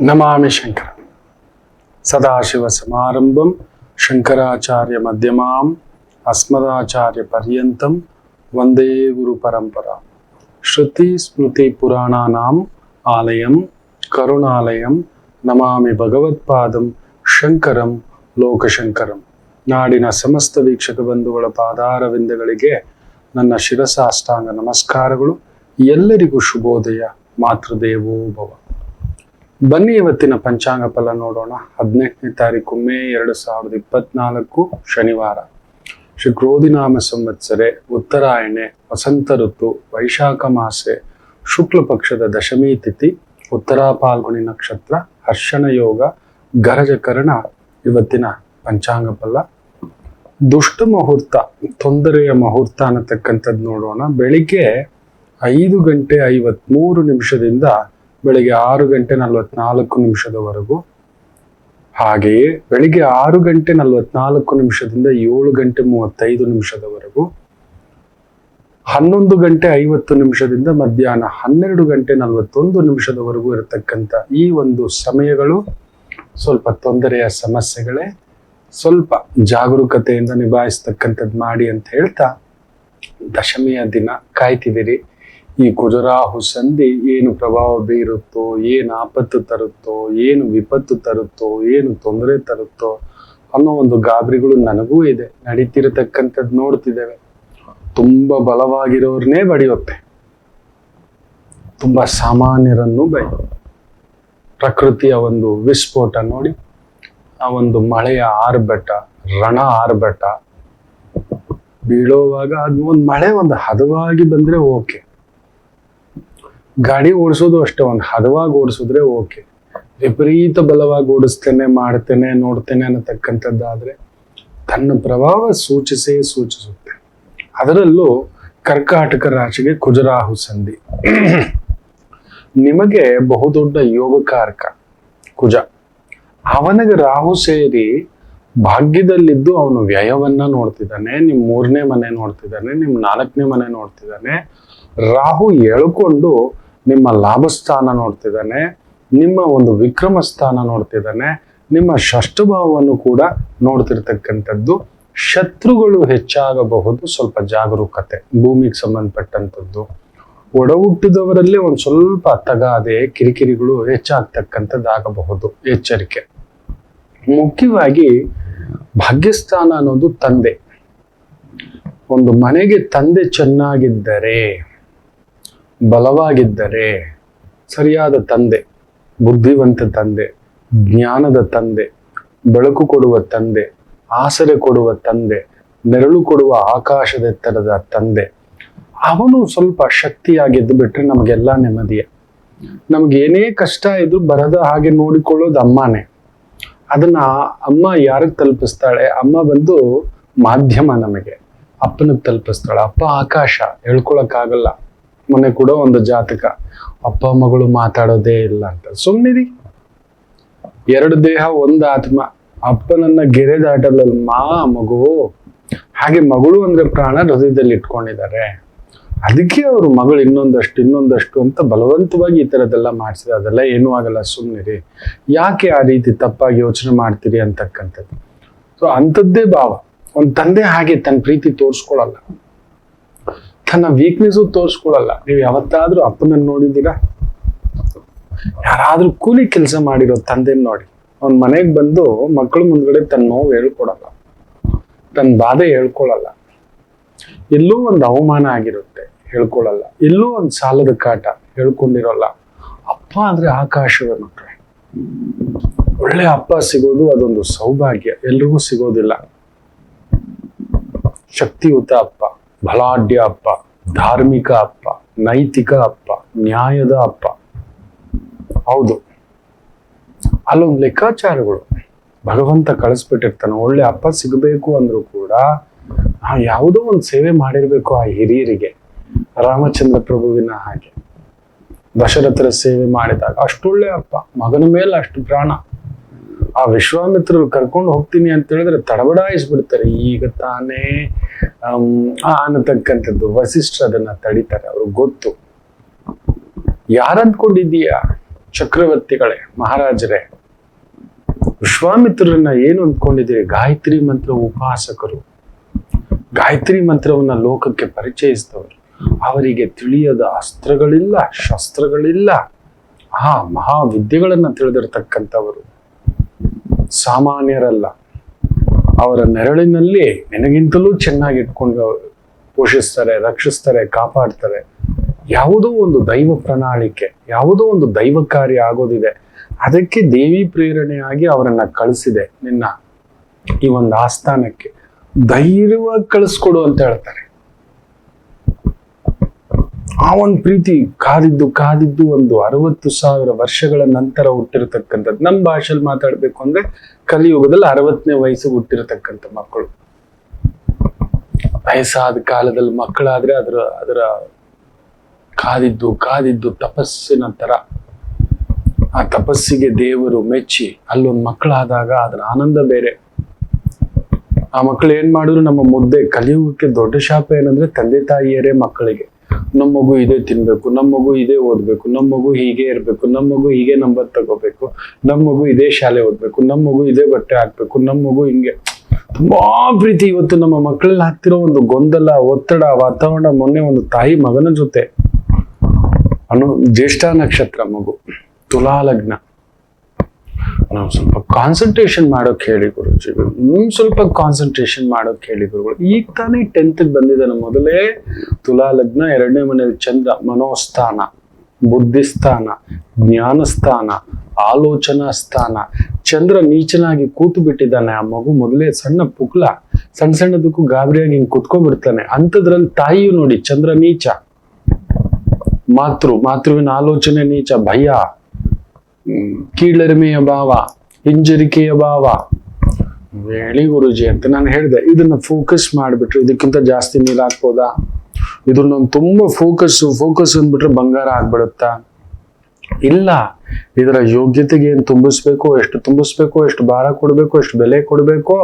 ನಮಾಮಿ ಶಂಕರ ಸದಾಶಿವ ಸಮಾರಂಭಂ ಶಂಕರಾಚಾರ್ಯ ಮಧ್ಯಮಾಂ ಅಸ್ಮದಾಚಾರ್ಯ ಪರ್ಯಂತಂ ವಂದೇ ಗುರು ಪರಂಪರಾ. ಶ್ರುತಿ ಸ್ಮೃತಿ ಪುರಾಣಾನಾಂ ಆಲಯಂ ಕರುಣಾಲಯಂ ನಮಾಮಿ ಭಗವತ್ಪಾದಂ ಶಂಕರಂ ಲೋಕಶಂಕರಂ. ನಾಡಿನ ಸಮಸ್ತ ವೀಕ್ಷಕ ಬಂಧುಗಳ ಪಾದಾರವಿಂದಗಳಿಗೆ ನನ್ನ ಶಿರಸಾಷ್ಟಾಂಗ ನಮಸ್ಕಾರಗಳು. ಎಲ್ಲರಿಗೂ ಶುಭೋದಯ. ಮಾತೃದೇವೋ ಭವ. ಬನ್ನಿ ಇವತ್ತಿನ ಪಂಚಾಂಗ ಫಲ ನೋಡೋಣ. 18ನೇ ತಾರೀಕು ಮೇ 2024 ಶನಿವಾರ. ಶ್ರೀ ಕ್ರೋಧಿನಾಮ ಸಂವತ್ಸರೆ, ಉತ್ತರಾಯಣೆ, ವಸಂತ ಋತು, ವೈಶಾಖ ಮಾಸೆ, ಶುಕ್ಲ ಪಕ್ಷದ ದಶಮಿ ತಿಥಿ, ಉತ್ತರಾ ಫಾಲ್ಗುಣಿ ನಕ್ಷತ್ರ, ಹರ್ಷಣ ಯೋಗ, ಗರಜಕರಣ. ಇವತ್ತಿನ ಪಂಚಾಂಗ ಫಲ. ದುಷ್ಟ ಮುಹೂರ್ತ, ತೊಂದರೆಯ ಮುಹೂರ್ತ ಅನ್ನತಕ್ಕಂಥದ್ದು ನೋಡೋಣ. ಬೆಳಿಗ್ಗೆ 5:53 ಬೆಳಿಗ್ಗೆ 6:44 ಹಾಗೆಯೇ ಬೆಳಿಗ್ಗೆ 6:44 7:35 11:50 ಮಧ್ಯಾಹ್ನ 12:41 ಇರತಕ್ಕಂಥ ಈ ಒಂದು ಸಮಯಗಳು ಸ್ವಲ್ಪ ತೊಂದರೆಯ ಸಮಸ್ಯೆಗಳೇ. ಸ್ವಲ್ಪ ಜಾಗರೂಕತೆಯಿಂದ ನಿಭಾಯಿಸ್ತಕ್ಕಂಥದ್ದು ಮಾಡಿ ಅಂತ ಹೇಳ್ತಾ, ದಶಮಿಯ ದಿನ ಕಾಯ್ತಿದ್ದೀರಿ. ಈ ಕುಜರಾಹು ಸಂಧಿ ಏನು ಪ್ರಭಾವ ಬೀರುತ್ತೋ, ಏನು ಆಪತ್ತು ತರುತ್ತೋ, ಏನು ವಿಪತ್ತು ತರುತ್ತೋ, ಏನು ತೊಂದರೆ ತರುತ್ತೋ ಅನ್ನೋ ಒಂದು ಗಾಬರಿಗಳು ನನಗೂ ಇದೆ. ನಡೀತಿರತಕ್ಕಂಥದ್ದು ನೋಡ್ತಿದ್ದೇವೆ. ತುಂಬಾ ಬಲವಾಗಿರೋರ್ನೇ ಬಡಿಯುತ್ತೆ, ತುಂಬಾ ಸಾಮಾನ್ಯರನ್ನು ಪ್ರಕೃತಿಯ ಒಂದು ವಿಸ್ಫೋಟ ನೋಡಿ. ಆ ಒಂದು ಮಳೆಯ ಆರ್ಭಟ, ರಣ ಆರ್ಭಟ ಬೀಳೋವಾಗ ಅದು ಒಂದು ಮಳೆ ಒಂದು ಹದವಾಗಿ ಬಂದ್ರೆ ಓಕೆ. ಗಾಡಿ ಓಡಿಸೋದು ಅಷ್ಟೇ, ಒಂದು ಹದವಾಗಿ ಓಡಿಸಿದ್ರೆ ಓಕೆ. ವಿಪರೀತ ಬಲವಾಗಿ ಓಡಿಸ್ತೇನೆ, ಮಾಡ್ತೇನೆ, ನೋಡ್ತೇನೆ ಅನ್ನತಕ್ಕಂಥದ್ದಾದ್ರೆ ತನ್ನ ಪ್ರಭಾವ ಸೂಚಿಸುತ್ತೆ. ಅದರಲ್ಲೂ ಕರ್ಕಾಟಕ ರಾಶಿಗೆ ಕುಜರಾಹು ಸಂಧಿ ನಿಮಗೆ ಬಹುದೊಡ್ಡ ಯೋಗಕಾರಕ ಕುಜ. ಅವನಿಗೆ ರಾಹು ಸೇರಿ ಭಾಗ್ಯದಲ್ಲಿದ್ದು ಅವನು ವ್ಯಯವನ್ನ ನೋಡ್ತಿದ್ದಾನೆ, ನಿಮ್ 3ನೇ ಮನೆ ನೋಡ್ತಿದ್ದಾನೆ, ನಿಮ್ 4ನೇ ಮನೆ ನೋಡ್ತಿದ್ದಾನೆ. ರಾಹು ಎಳ್ಕೊಂಡು ನಿಮ್ಮ ಲಾಭಸ್ಥಾನ ನೋಡ್ತಿದ್ದಾನೆ, ನಿಮ್ಮ ಒಂದು ವಿಕ್ರಮ ಸ್ಥಾನ ನೋಡ್ತಿದ್ದಾನೆ, ನಿಮ್ಮ ಷಷ್ಠಭಾವವನ್ನು ಕೂಡ ನೋಡ್ತಿರ್ತಕ್ಕಂಥದ್ದು. ಶತ್ರುಗಳು ಹೆಚ್ಚಾಗಬಹುದು, ಸ್ವಲ್ಪ ಜಾಗರೂಕತೆ. ಭೂಮಿಗೆ ಸಂಬಂಧಪಟ್ಟಂಥದ್ದು, ಒಡ ಹುಟ್ಟಿದವರಲ್ಲಿ ಒಂದು ಸ್ವಲ್ಪ ತಗಾದೆ ಕಿರಿಕಿರಿಗಳು ಹೆಚ್ಚಾಗ್ತಕ್ಕಂಥದ್ದಾಗಬಹುದು. ಎಚ್ಚರಿಕೆ. ಮುಖ್ಯವಾಗಿ ಭಾಗ್ಯಸ್ಥಾನ ಅನ್ನೋದು ತಂದೆ. ಒಂದು ಮನೆಗೆ ತಂದೆ ಚೆನ್ನಾಗಿದ್ದರೆ, ಬಲವಾಗಿದ್ದರೆ, ಸರಿಯಾದ ತಂದೆ, ಬುದ್ಧಿವಂತ ತಂದೆ, ಜ್ಞಾನದ ತಂದೆ, ಬೆಳಕು ಕೊಡುವ ತಂದೆ, ಆಸರೆ ಕೊಡುವ ತಂದೆ, ನೆರಳು ಕೊಡುವ ಆಕಾಶದೆತ್ತರದ ತಂದೆ, ಅವನು ಸ್ವಲ್ಪ ಶಕ್ತಿಯಾಗಿದ್ದು ಬಿಟ್ರೆ ನಮಗೆಲ್ಲ ನೆಮ್ಮದಿಯೇ. ನಮ್ಗೇನೇ ಕಷ್ಟ ಇದ್ರು ಬರದ ಹಾಗೆ ನೋಡಿಕೊಳ್ಳೋದು ಅಮ್ಮನೇ. ಅದನ್ನ ಅಮ್ಮ ಯಾರಿಗೆ ತಲುಪಿಸ್ತಾಳೆ? ಅಮ್ಮ ಬಂದು ಮಾಧ್ಯಮ, ನಮಗೆ ಅಪ್ಪನಿಗೆ ತಲುಪಿಸ್ತಾಳೆ. ಅಪ್ಪ ಆಕಾಶ, ಹೇಳ್ಕೊಳಕ್ಕಾಗಲ್ಲ. ಮೊನ್ನೆ ಕೂಡ ಒಂದು ಜಾತಕ, ಅಪ್ಪ ಮಗಳು ಮಾತಾಡೋದೇ ಇಲ್ಲ ಅಂತ. ಸುಮ್ಮನಿರಿ. 2 ದೇಹ 1 ಆತ್ಮ. ಅಪ್ಪನನ್ನ ಗೆರೆ ದಾಟಲ್ಲ ಮಗು. ಹಾಗೆ ಮಗಳು ಅಂದ್ರೆ ಪ್ರಾಣ ಹೃದಯದಲ್ಲಿ ಇಟ್ಕೊಂಡಿದ್ದಾರೆ. ಅದಕ್ಕೆ ಅವರು ಮಗಳು ಇನ್ನೊಂದಷ್ಟು ಅಂತ ಬಲವಂತವಾಗಿ ಈ ತರದೆಲ್ಲ ಮಾಡಿಸಿದ. ಅದೆಲ್ಲ ಏನೂ ಆಗಲ್ಲ, ಸುಮ್ಮನಿರಿ. ಯಾಕೆ ಆ ರೀತಿ ತಪ್ಪಾಗಿ ಯೋಚನೆ ಮಾಡ್ತೀರಿ ಅಂತಕ್ಕಂಥದ್ದು. ಸೊ ಅಂಥದ್ದೇ ಭಾವ. ಒಂದು ತಂದೆ ಹಾಗೆ ತನ್ನ ಪ್ರೀತಿ ತೋರಿಸ್ಕೊಳಲ್ಲ, ತನ್ನ ವೀಕ್ನೆಸ್ಸು ತೋರಿಸ್ಕೊಳಲ್ಲ. ನೀವು ಯಾವತ್ತಾದ್ರೂ ಅಪ್ಪನನ್ನು ನೋಡಿದ್ದೀರಾ? ಯಾರಾದ್ರೂ ಕೂಲಿ ಕೆಲಸ ಮಾಡಿರೋ ತಂದೆನ ನೋಡಿ. ಅವ್ನ ಮನೆಗೆ ಬಂದು ಮಕ್ಕಳು ಮುಂದ್ಗಡೆ ತನ್ನ ನೋವು ಹೇಳ್ಕೊಡಲ್ಲ, ತನ್ನ ಬಾಧೆ ಹೇಳ್ಕೊಳಲ್ಲ. ಎಲ್ಲೂ ಒಂದು ಅವಮಾನ ಆಗಿರುತ್ತೆ, ಹೇಳ್ಕೊಳಲ್ಲ. ಎಲ್ಲೂ ಒಂದು ಸಾಲದ ಕಾಟ ಹೇಳ್ಕೊಂಡಿರೋಲ್ಲ. ಅಪ್ಪ ಅಂದ್ರೆ ಆಕಾಶವೇ ಮಕ್ಕಳೇ. ಒಳ್ಳೆ ಅಪ್ಪ ಸಿಗೋದು ಅದೊಂದು ಸೌಭಾಗ್ಯ, ಎಲ್ರಿಗೂ ಸಿಗೋದಿಲ್ಲ. ಶಕ್ತಿಯುತ ಅಪ್ಪ, ಬಲಾಢ್ಯ ಅಪ್ಪ, ಧಾರ್ಮಿಕ ಅಪ್ಪ, ನೈತಿಕ ಅಪ್ಪ, ನ್ಯಾಯದ ಅಪ್ಪ. ಹೌದು, ಅಲ್ಲೊಂದು ಲೆಕ್ಕಾಚಾರಗಳು ಭಗವಂತ ಕಳಿಸ್ಬಿಟ್ಟಿರ್ತಾನೆ. ಒಳ್ಳೆ ಅಪ್ಪ ಸಿಗಬೇಕು ಅಂದ್ರೂ ಕೂಡ ಯಾವುದೋ ಒಂದು ಸೇವೆ ಮಾಡಿರ್ಬೇಕು ಆ ಹಿರಿಯರಿಗೆ. ರಾಮಚಂದ್ರ ಪ್ರಭುವಿನ ಹಾಗೆ ದಶರಥರ ಸೇವೆ ಮಾಡಿದಾಗ ಅಷ್ಟೊಳ್ಳೆ ಅಪ್ಪ, ಮಗನ ಮೇಲೆ ಅಷ್ಟು ಪ್ರಾಣ. ಆ ವಿಶ್ವಾಮಿತ್ರರು ಕರ್ಕೊಂಡು ಹೋಗ್ತೀನಿ ಅಂತ ಹೇಳಿದ್ರೆ ತಡಬಡಾಯಿಸ್ಬಿಡ್ತಾರೆ. ಈಗ ತಾನೇ ಅನ್ನತಕ್ಕಂಥದ್ದು. ವಸಿಷ್ಠರು ಅದನ್ನ ತಡಿತಾರೆ, ಅವ್ರಿಗೆ ಗೊತ್ತು. ಯಾರಂದ್ಕೊಂಡಿದ್ದೀಯಾ? ಚಕ್ರವರ್ತಿಗಳೇ, ಮಹಾರಾಜರೇ, ವಿಶ್ವಾಮಿತ್ರರನ್ನ ಏನು ಅಂದ್ಕೊಂಡಿದ್ದೀರಿ? ಗಾಯತ್ರಿ ಮಂತ್ರ ಉಪಾಸಕರು, ಗಾಯತ್ರಿ ಮಂತ್ರವನ್ನ ಲೋಕಕ್ಕೆ ಪರಿಚಯಿಸಿದವರು. ಅವರಿಗೆ ತಿಳಿಯದ ಅಸ್ತ್ರಗಳಿಲ್ಲ, ಶಸ್ತ್ರಗಳಿಲ್ಲ, ಮಹಾವಿದ್ಯೆಗಳನ್ನ ತಿಳಿದಿರ್ತಕ್ಕಂಥವರು, ಸಾಮಾನ್ಯರಲ್ಲ. ಅವರ ನೆರಳಿನಲ್ಲಿ ನಿನಗಿಂತಲೂ ಚೆನ್ನಾಗಿ ಇಟ್ಕೊಂಡು ಪೋಷಿಸ್ತಾರೆ, ರಕ್ಷಿಸ್ತಾರೆ, ಕಾಪಾಡ್ತಾರೆ. ಯಾವುದೋ ಒಂದು ದೈವ ಪ್ರಣಾಳಿಕೆ, ಯಾವುದೋ ಒಂದು ದೈವ ಕಾರ್ಯ ಆಗೋದಿದೆ, ಅದಕ್ಕೆ ದೇವಿ ಪ್ರೇರಣೆಯಾಗಿ ಅವರನ್ನ ಕಳಿಸಿದೆ ನಿನ್ನ ಈ ಒಂದು ಆಸ್ಥಾನಕ್ಕೆ. ಧೈರ್ಯವಾಗಿ ಕಳಿಸ್ಕೊಡು ಅಂತ ಹೇಳ್ತಾರೆ. ಆ ಒಂದು ಪ್ರೀತಿ ಕಾದಿದ್ದು ಒಂದು 60,000 ವರ್ಷಗಳ ನಂತರ ಹುಟ್ಟಿರತಕ್ಕಂಥದ್ದು. ನಮ್ಮ ಭಾಷೆಯಲ್ಲಿ ಮಾತಾಡ್ಬೇಕು ಅಂದ್ರೆ ಕಲಿಯುಗದಲ್ಲಿ 60ನೇ ವಯಸ್ಸಿಗೆ ಹುಟ್ಟಿರತಕ್ಕಂಥ ಮಕ್ಕಳು. ವಯಸ್ಸಾದ ಕಾಲದಲ್ಲಿ ಮಕ್ಕಳಾದ್ರೆ ಅದರ ಕಾದಿದ್ದು ತಪಸ್ಸಿನ ತರ. ಆ ತಪಸ್ಸಿಗೆ ದೇವರು ಮೆಚ್ಚಿ ಅಲ್ಲೊಂದು ಮಕ್ಕಳಾದಾಗ ಅದರ ಆನಂದ ಬೇರೆ. ಆ ಮಕ್ಕಳು ಏನ್ ಮಾಡಿದ್ರು ನಮ್ಮ ಮುದ್ದೆ. ಕಲಿಯುಗಕ್ಕೆ ದೊಡ್ಡ ಶಾಪ ಏನಂದ್ರೆ ತಂದೆ ತಾಯಿಯರೇ ಮಕ್ಕಳಿಗೆ ನಮ್ಮ ಮಗು ಇದೇ ತಿನ್ಬೇಕು, ನಮ್ಮ ಮಗು ಇದೇ ಓದ್ಬೇಕು, ನಮ್ಮ ಮಗು ಹೀಗೆ ಇರ್ಬೇಕು, ನಮ್ಮ ಮಗು ಹೀಗೆ ನಂಬರ್ ತಗೋಬೇಕು, ನಮ್ಮ ಮಗು ಇದೇ ಶಾಲೆ ಓದ್ಬೇಕು, ನಮ್ಮ ಮಗು ಇದೇ ಬಟ್ಟೆ ಹಾಕ್ಬೇಕು, ನಮ್ಮ ಮಗು ಹಿಂಗೆ. ತುಂಬಾ ಪ್ರೀತಿ. ಇವತ್ತು ನಮ್ಮ ಮಕ್ಕಳಲ್ಲಿ ಆಗ್ತಿರೋ ಒಂದು ಗೊಂದಲ, ಒತ್ತಡ, ವಾತಾವರಣ. ಮೊನ್ನೆ ಒಂದು ತಾಯಿ ಮಗನ ಜೊತೆ ಜ್ಯೇಷ್ಠ ನಕ್ಷತ್ರ ಮಗು, ತುಲಾ ಲಗ್ನ. ನಾವು ಸ್ವಲ್ಪ ಕಾನ್ಸಂಟ್ರೇಷನ್ ಮಾಡೋಕ್ ಹೇಳಿ ಗುರುಜಿಗಳು, ಸ್ವಲ್ಪ ಕಾನ್ಸಂಟ್ರೇಷನ್ ಮಾಡೋಕ್ ಹೇಳಿ ಗುರುಗಳು. ಈಗ ತಾನೇ 10th ಬಂದಿದ್ದಾನೆ. ಮೊದಲೇ ತುಲಾ ಲಗ್ನ, 2ನೇ ಮನೆಯಲ್ಲಿ ಚಂದ್ರ, ಮನೋಸ್ಥಾನ, ಬುದ್ಧಿಸ್ಥಾನ, ಜ್ಞಾನಸ್ಥಾನ, ಆಲೋಚನಾ ಸ್ಥಾನ. ಚಂದ್ರ ನೀಚನಾಗಿ ಕೂತು ಬಿಟ್ಟಿದ್ದಾನೆ. ಆ ಮಗು ಮೊದಲೇ ಸಣ್ಣ ಪುಕ್ಲ, ಸಣ್ಣದಕ್ಕೂ ಗಾಬರಿಯಾಗಿ ಹಿಂಗ್ ಕುತ್ಕೊಂಡ್ಬಿಡ್ತಾನೆ. ಅಂಥದ್ರಲ್ಲಿ ತಾಯಿಯು ನೋಡಿ ಚಂದ್ರ ನೀಚ, ಮಾತೃವಿನ ಆಲೋಚನೆ ನೀಚ, ಭಯ, ಕೀಳರಿಮೆಯ ಭಾವ, ಹಿಂಜರಿಕೆಯ ಭಾವ. ಹೇಳಿ ಗುರುಜಿ ಅಂತ ನಾನು ಹೇಳಿದೆ. ಇದನ್ನ ಫೋಕಸ್ ಮಾಡ್ಬಿಟ್ರೆ ಇದಕ್ಕಿಂತ ಜಾಸ್ತಿ ನೀರು ಹಾಕ್ಬೋದಾ? ಇದನ್ನ ತುಂಬಾ ಫೋಕಸ್ ಅಂದ್ಬಿಟ್ರೆ ಬಂಗಾರ ಆಗ್ಬಿಡುತ್ತಾ? ಇಲ್ಲ. ಇದರ ಯೋಗ್ಯತೆಗೆ ಏನ್ ತುಂಬಿಸ್ಬೇಕು, ಎಷ್ಟು ಭಾರ ಕೊಡ್ಬೇಕು, ಎಷ್ಟು ಬೆಲೆ ಕೊಡ್ಬೇಕೋ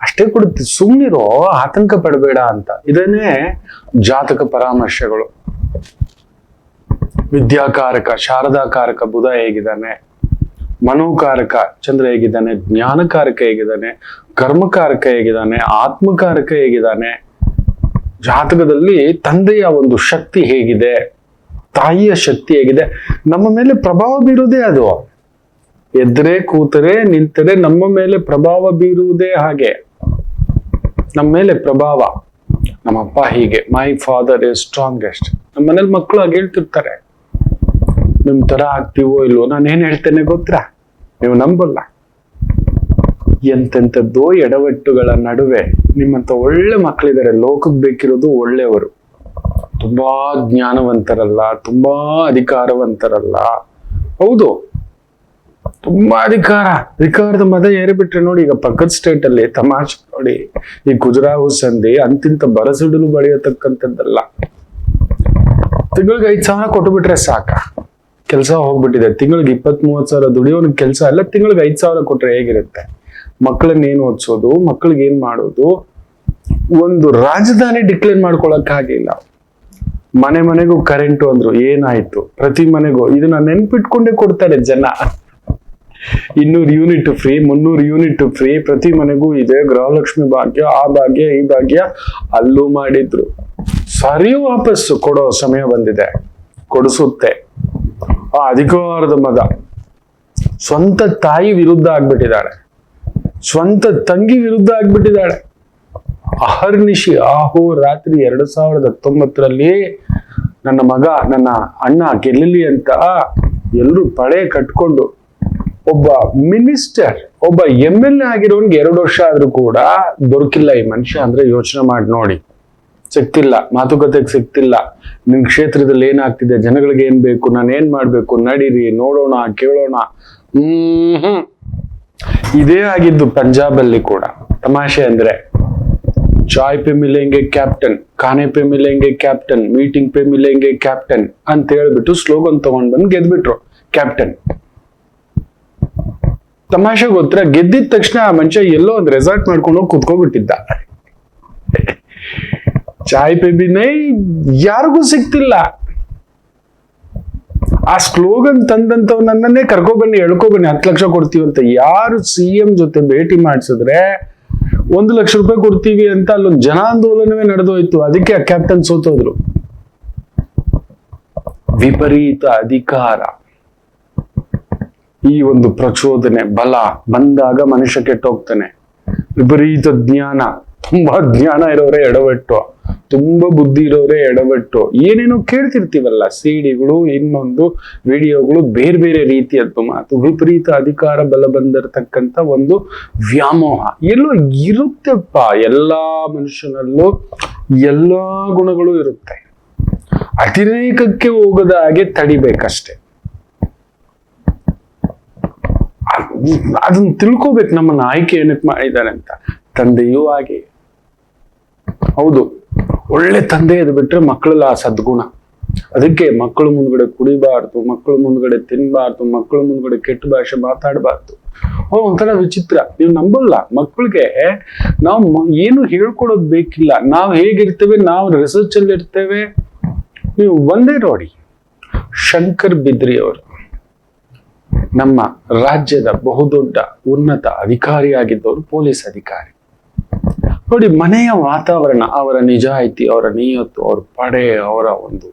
ಅಷ್ಟೇ ಕೊಡುತ್ತೆ. ಸುಮ್ಮನಿರೋ, ಆತಂಕ ಪಡಬೇಡ ಅಂತ. ಇದನ್ನೇ ಜಾತಕ ಪರಾಮರ್ಶೆಗಳು. ವಿದ್ಯಾಕಾರಕ ಶಾರದಾಕಾರಕ ಬುಧ ಹೇಗಿದ್ದಾನೆ, ಮನೋಕಾರಕ ಚಂದ್ರ ಹೇಗಿದ್ದಾನೆ, ಜ್ಞಾನಕಾರಕ ಹೇಗಿದ್ದಾನೆ, ಕರ್ಮಕಾರಕ ಹೇಗಿದ್ದಾನೆ, ಆತ್ಮಕಾರಕ ಹೇಗಿದ್ದಾನೆ, ಜಾತಕದಲ್ಲಿ ತಂದೆಯ ಒಂದು ಶಕ್ತಿ ಹೇಗಿದೆ, ತಾಯಿಯ ಶಕ್ತಿ ಹೇಗಿದೆ, ನಮ್ಮ ಮೇಲೆ ಪ್ರಭಾವ ಬೀರುವುದೇ ಅದು. ಎದ್ರೆ ಕೂತರೆ ನಿಂತರೆ ನಮ್ಮ ಮೇಲೆ ಪ್ರಭಾವ ಬೀರುವುದೇ ಹಾಗೆ. ನಮ್ಮ ಮೇಲೆ ಪ್ರಭಾವ. ನಮ್ಮಪ್ಪ ಹೀಗೆ, ಮೈ ಫಾದರ್ ಇಸ್ ಸ್ಟ್ರಾಂಗೆಸ್ಟ್. ನಮ್ಮ ಮನೇಲಿ ಮಕ್ಕಳು ಹಾಗೆ ಹೇಳ್ತಿರ್ತಾರೆ. ನಿಮ್ ತರ ಆಗ್ತೀವೋ ಇಲ್ವೋ, ನಾನು ಏನ್ ಹೇಳ್ತೇನೆ ಗೊತ್ತಾ? ನೀವು ನಂಬಲ್ಲ. ಎಂತೆಂಥದ್ದೋ ಎಡವಟ್ಟುಗಳ ನಡುವೆ ನಿಮ್ಮಂತ ಒಳ್ಳೆ ಮಕ್ಕಳಿದ್ದಾರೆ. ಲೋಕಕ್ಕೆ ಬೇಕಿರೋದು ಒಳ್ಳೆಯವರು, ತುಂಬಾ ಜ್ಞಾನವಂತರಲ್ಲ, ತುಂಬಾ ಅಧಿಕಾರವಂತರಲ್ಲ. ಹೌದು, ತುಂಬಾ ಅಧಿಕಾರದ ಮದ ಏರಿಬಿಟ್ರೆ ನೋಡಿ. ಈಗ ಪಕ್ಕದ ಸ್ಟೇಟ್ ಅಲ್ಲಿ ತಮಾಷೆ ನೋಡಿ, ಈ ಖುಜುರಾಹೋ ಸಂಧಿ ಅಂತಿಂತ ಬರಸಿಡಲು ಬಳಿಯತಕ್ಕಂಥದ್ದಲ್ಲ. ತಿಂಗಳಿಗೆ 5,000 ಕೊಟ್ಟು ಬಿಟ್ರೆ ಸಾಕ, ಕೆಲಸ ಹೋಗ್ಬಿಟ್ಟಿದೆ. ತಿಂಗಳಿಗೆ 20-30 ಸಾವಿರ ದುಡಿಯೋನಿಗೆ ಕೆಲಸ ಎಲ್ಲ. ತಿಂಗಳಿಗೆ 5,000 ಕೊಟ್ರೆ ಹೇಗಿರುತ್ತೆ? ಮಕ್ಕಳನ್ನ ಏನ್ ಓದಿಸೋದು, ಮಕ್ಕಳಿಗೆ ಏನ್ ಮಾಡೋದು? ಒಂದು ರಾಜಧಾನಿ ಡಿಕ್ಲೇರ್ ಮಾಡ್ಕೊಳಕ್ ಆಗಿಲ್ಲ. ಮನೆಗೂ ಕರೆಂಟು ಅಂದ್ರು, ಏನಾಯ್ತು? ಪ್ರತಿ ಮನೆಗೂ ಇದನ್ನ ನೆನ್ಪಿಟ್ಕೊಂಡೇ ಕೊಡ್ತಾರೆ ಜನ. 200 ಯೂನಿಟ್ ಫ್ರೀ, 300 ಯೂನಿಟ್ ಫ್ರೀ, ಪ್ರತಿ ಮನೆಗೂ ಇದೆ. ಗೃಹಲಕ್ಷ್ಮಿ ಭಾಗ್ಯ, ಆ ಭಾಗ್ಯ, ಈ ಭಾಗ್ಯ ಅಲ್ಲೂ ಮಾಡಿದ್ರು. ಸರಿ, ವಾಪಸ್ಸು ಕೊಡೋ ಸಮಯ ಬಂದಿದೆ, ಕೊಡಿಸುತ್ತೆ. ಆ ಅಧಿಕಾರದ ಮದ. ಸ್ವಂತ ತಾಯಿ ವಿರುದ್ಧ ಆಗ್ಬಿಟ್ಟಿದ್ದಾಳೆ, ಸ್ವಂತ ತಂಗಿ ವಿರುದ್ಧ ಆಗ್ಬಿಟ್ಟಿದ್ದಾಳೆ. ಅಹರ್ನಿಶಿ ಆಹೋ ರಾತ್ರಿ 2019ರಲ್ಲಿ ನನ್ನ ಮಗ, ನನ್ನ ಅಣ್ಣ ಗೆಲ್ಲಲಿ ಅಂತ ಎಲ್ಲರೂ ಪಡೆ ಕಟ್ಕೊಂಡು, ಒಬ್ಬ ಮಿನಿಸ್ಟರ್, ಒಬ್ಬ MLA ಆಗಿರೋನ್ಗೆ 2 ವರ್ಷ ಆದ್ರೂ ಕೂಡ ದೊರಕಿಲ್ಲ ಈ ಮನುಷ್ಯ. ಅಂದ್ರೆ ಯೋಚನೆ ಮಾಡಿ ನೋಡಿ. ಸಿಗ್ತಿಲ್ಲ, ಮಾತುಕತೆಗೆ ಸಿಗ್ತಿಲ್ಲ. ನಿಮ್ ಕ್ಷೇತ್ರದಲ್ಲಿ ಏನಾಗ್ತಿದೆ, ಜನಗಳಿಗೆ ಏನ್ ಬೇಕು, ನಾನು ಏನ್ ಮಾಡ್ಬೇಕು, ನಡೀರಿ, ನೋಡೋಣ, ಕೇಳೋಣ. ಇದೇ ಆಗಿದ್ದು ಪಂಜಾಬ್ ಅಲ್ಲಿ ಕೂಡ. ತಮಾಷೆ ಅಂದ್ರೆ, ಚಾಯ್ ಪೆ ಮಿಲೆಂಗೆ ಕ್ಯಾಪ್ಟನ್, ಖಾನೆ ಪೆ ಮಿಲೆಂಗೆ ಕ್ಯಾಪ್ಟನ್, ಮೀಟಿಂಗ್ ಪೆ ಮಿಲೆಂಗೆ ಕ್ಯಾಪ್ಟನ್ ಅಂತ ಹೇಳ್ಬಿಟ್ಟು ಸ್ಲೋಗನ್ ತಗೊಂಡ್ ಬಂದು ಗೆದ್ಬಿಟ್ರು ಕ್ಯಾಪ್ಟನ್. ತಮಾಷೆ ಗೊತ್ತರ, ಗೆದ್ದಿದ ತಕ್ಷಣ ಆ ಮನುಷ್ಯ ಎಲ್ಲೋ ಒಂದು ರೆಸಾರ್ಟ್ ಮಾಡ್ಕೊಂಡು ಹೋಗಿ ಕುತ್ಕೊಬಿಟ್ಟಿದ್ದ. ಚಾಯ್ ಪೆ ಬಿ ನೈ, ಯಾರಿಗೂ ಸಿಗ್ತಿಲ್ಲ. ಆ ಸ್ಲೋಗನ್ ತಂದಂತವನನ್ನೇ ಕರ್ಕೊಬನ್ನಿ, ಎಳ್ಕೊಬನ್ನಿ, 10 ಲಕ್ಷ ಕೊಡ್ತೀವಿ ಅಂತ. ಯಾರು CM ಜೊತೆ ಭೇಟಿ ಮಾಡಿಸಿದ್ರೆ 1 ಲಕ್ಷ ರೂಪಾಯಿ ಕೊಡ್ತೀವಿ ಅಂತ ಅಲ್ಲೊಂದು ಜನಾಂದೋಲನವೇ ನಡೆದೋಯ್ತು. ಅದಕ್ಕೆ ಆ ಕ್ಯಾಪ್ಟನ್ ಸೋತೋದ್ರು. ವಿಪರೀತ ಅಧಿಕಾರ, ಈ ಒಂದು ಪ್ರಚೋದನೆ, ಬಲ ಬಂದಾಗ ಮನುಷ್ಯ ಕೆಟ್ಟೋಗ್ತಾನೆ. ವಿಪರೀತ ಜ್ಞಾನ, ತುಂಬಾ ಜ್ಞಾನ ಇರೋರೇ ಎಡವಟ್ಟು, ತುಂಬಾ ಬುದ್ಧಿ ಇರೋರೇ ಎಡವಟ್ಟು. ಏನೇನೋ ಕೇಳ್ತಿರ್ತೀವಲ್ಲ, ಸಿಡಿಗಳು, ಇನ್ನೊಂದು ವಿಡಿಯೋಗಳು, ಬೇರೆ ಬೇರೆ ರೀತಿಯದ್ದು ಮಾತು. ವಿಪರೀತ ಅಧಿಕಾರ ಬಲ ಬಂದಿರತಕ್ಕಂತ ಒಂದು ವ್ಯಾಮೋಹ ಎಲ್ಲೋ ಇರುತ್ತೆಪ್ಪ. ಎಲ್ಲಾ ಮನುಷ್ಯನಲ್ಲೂ ಎಲ್ಲಾ ಗುಣಗಳು ಇರುತ್ತೆ. ಅತಿರೇಕಕ್ಕೆ ಹೋಗದ ಹಾಗೆ ತಡಿಬೇಕಷ್ಟೆ. ಅದನ್ನ ತಿಳ್ಕೋಬೇಕು, ನಮ್ಮನ್ನ ಆಯ್ಕೆ ಏನಕ್ಕೆ ಮಾಡಿದ್ದಾರೆ ಅಂತ. ತಂದೆಯೂ ಹಾಗೆ, ಹೌದು, ಒಳ್ಳೆ ತಂದೆ ಅದು ಬಿಟ್ರೆ ಮಕ್ಕಳಲ್ಲ ಆ ಸದ್ಗುಣ. ಅದಕ್ಕೆ ಮಕ್ಕಳು ಮುಂದ್ಗಡೆ ಕುಡಿಬಾರ್ದು, ಮಕ್ಕಳು ಮುಂದ್ಗಡೆ ತಿನ್ಬಾರ್ದು, ಮಕ್ಕಳು ಮುಂದ್ಗಡೆ ಕೆಟ್ಟ ಭಾಷೆ ಮಾತಾಡಬಾರ್ದು. ಒಂಥರ ವಿಚಿತ್ರ, ನೀವು ನಂಬಲ್ಲ. ಮಕ್ಕಳಿಗೆ ನಾವು ಏನು ಹೇಳ್ಕೊಡೋದು ಬೇಕಿಲ್ಲ. ನಾವು ಹೇಗಿರ್ತೇವೆ, ನಾವು ರಿಸರ್ಚ್ ಅಲ್ಲಿ ಇರ್ತೇವೆ. ನೀವು ಒಂದೇ ನೋಡಿ, ಶಂಕರ್ ಬಿದ್ರಿ ಅವರು ನಮ್ಮ ರಾಜ್ಯದ ಬಹುದೊಡ್ಡ ಉನ್ನತ ಅಧಿಕಾರಿಯಾಗಿದ್ದವರು, ಪೊಲೀಸ್ ಅಧಿಕಾರಿ. ನೋಡಿ, ಮನೆಯ ವಾತಾವರಣ, ಅವರ ನಿಜಾಯಿತಿ, ಅವರ ನಿಯತ್ತು, ಅವ್ರ ಪಡೆ, ಅವರ ಒಂದು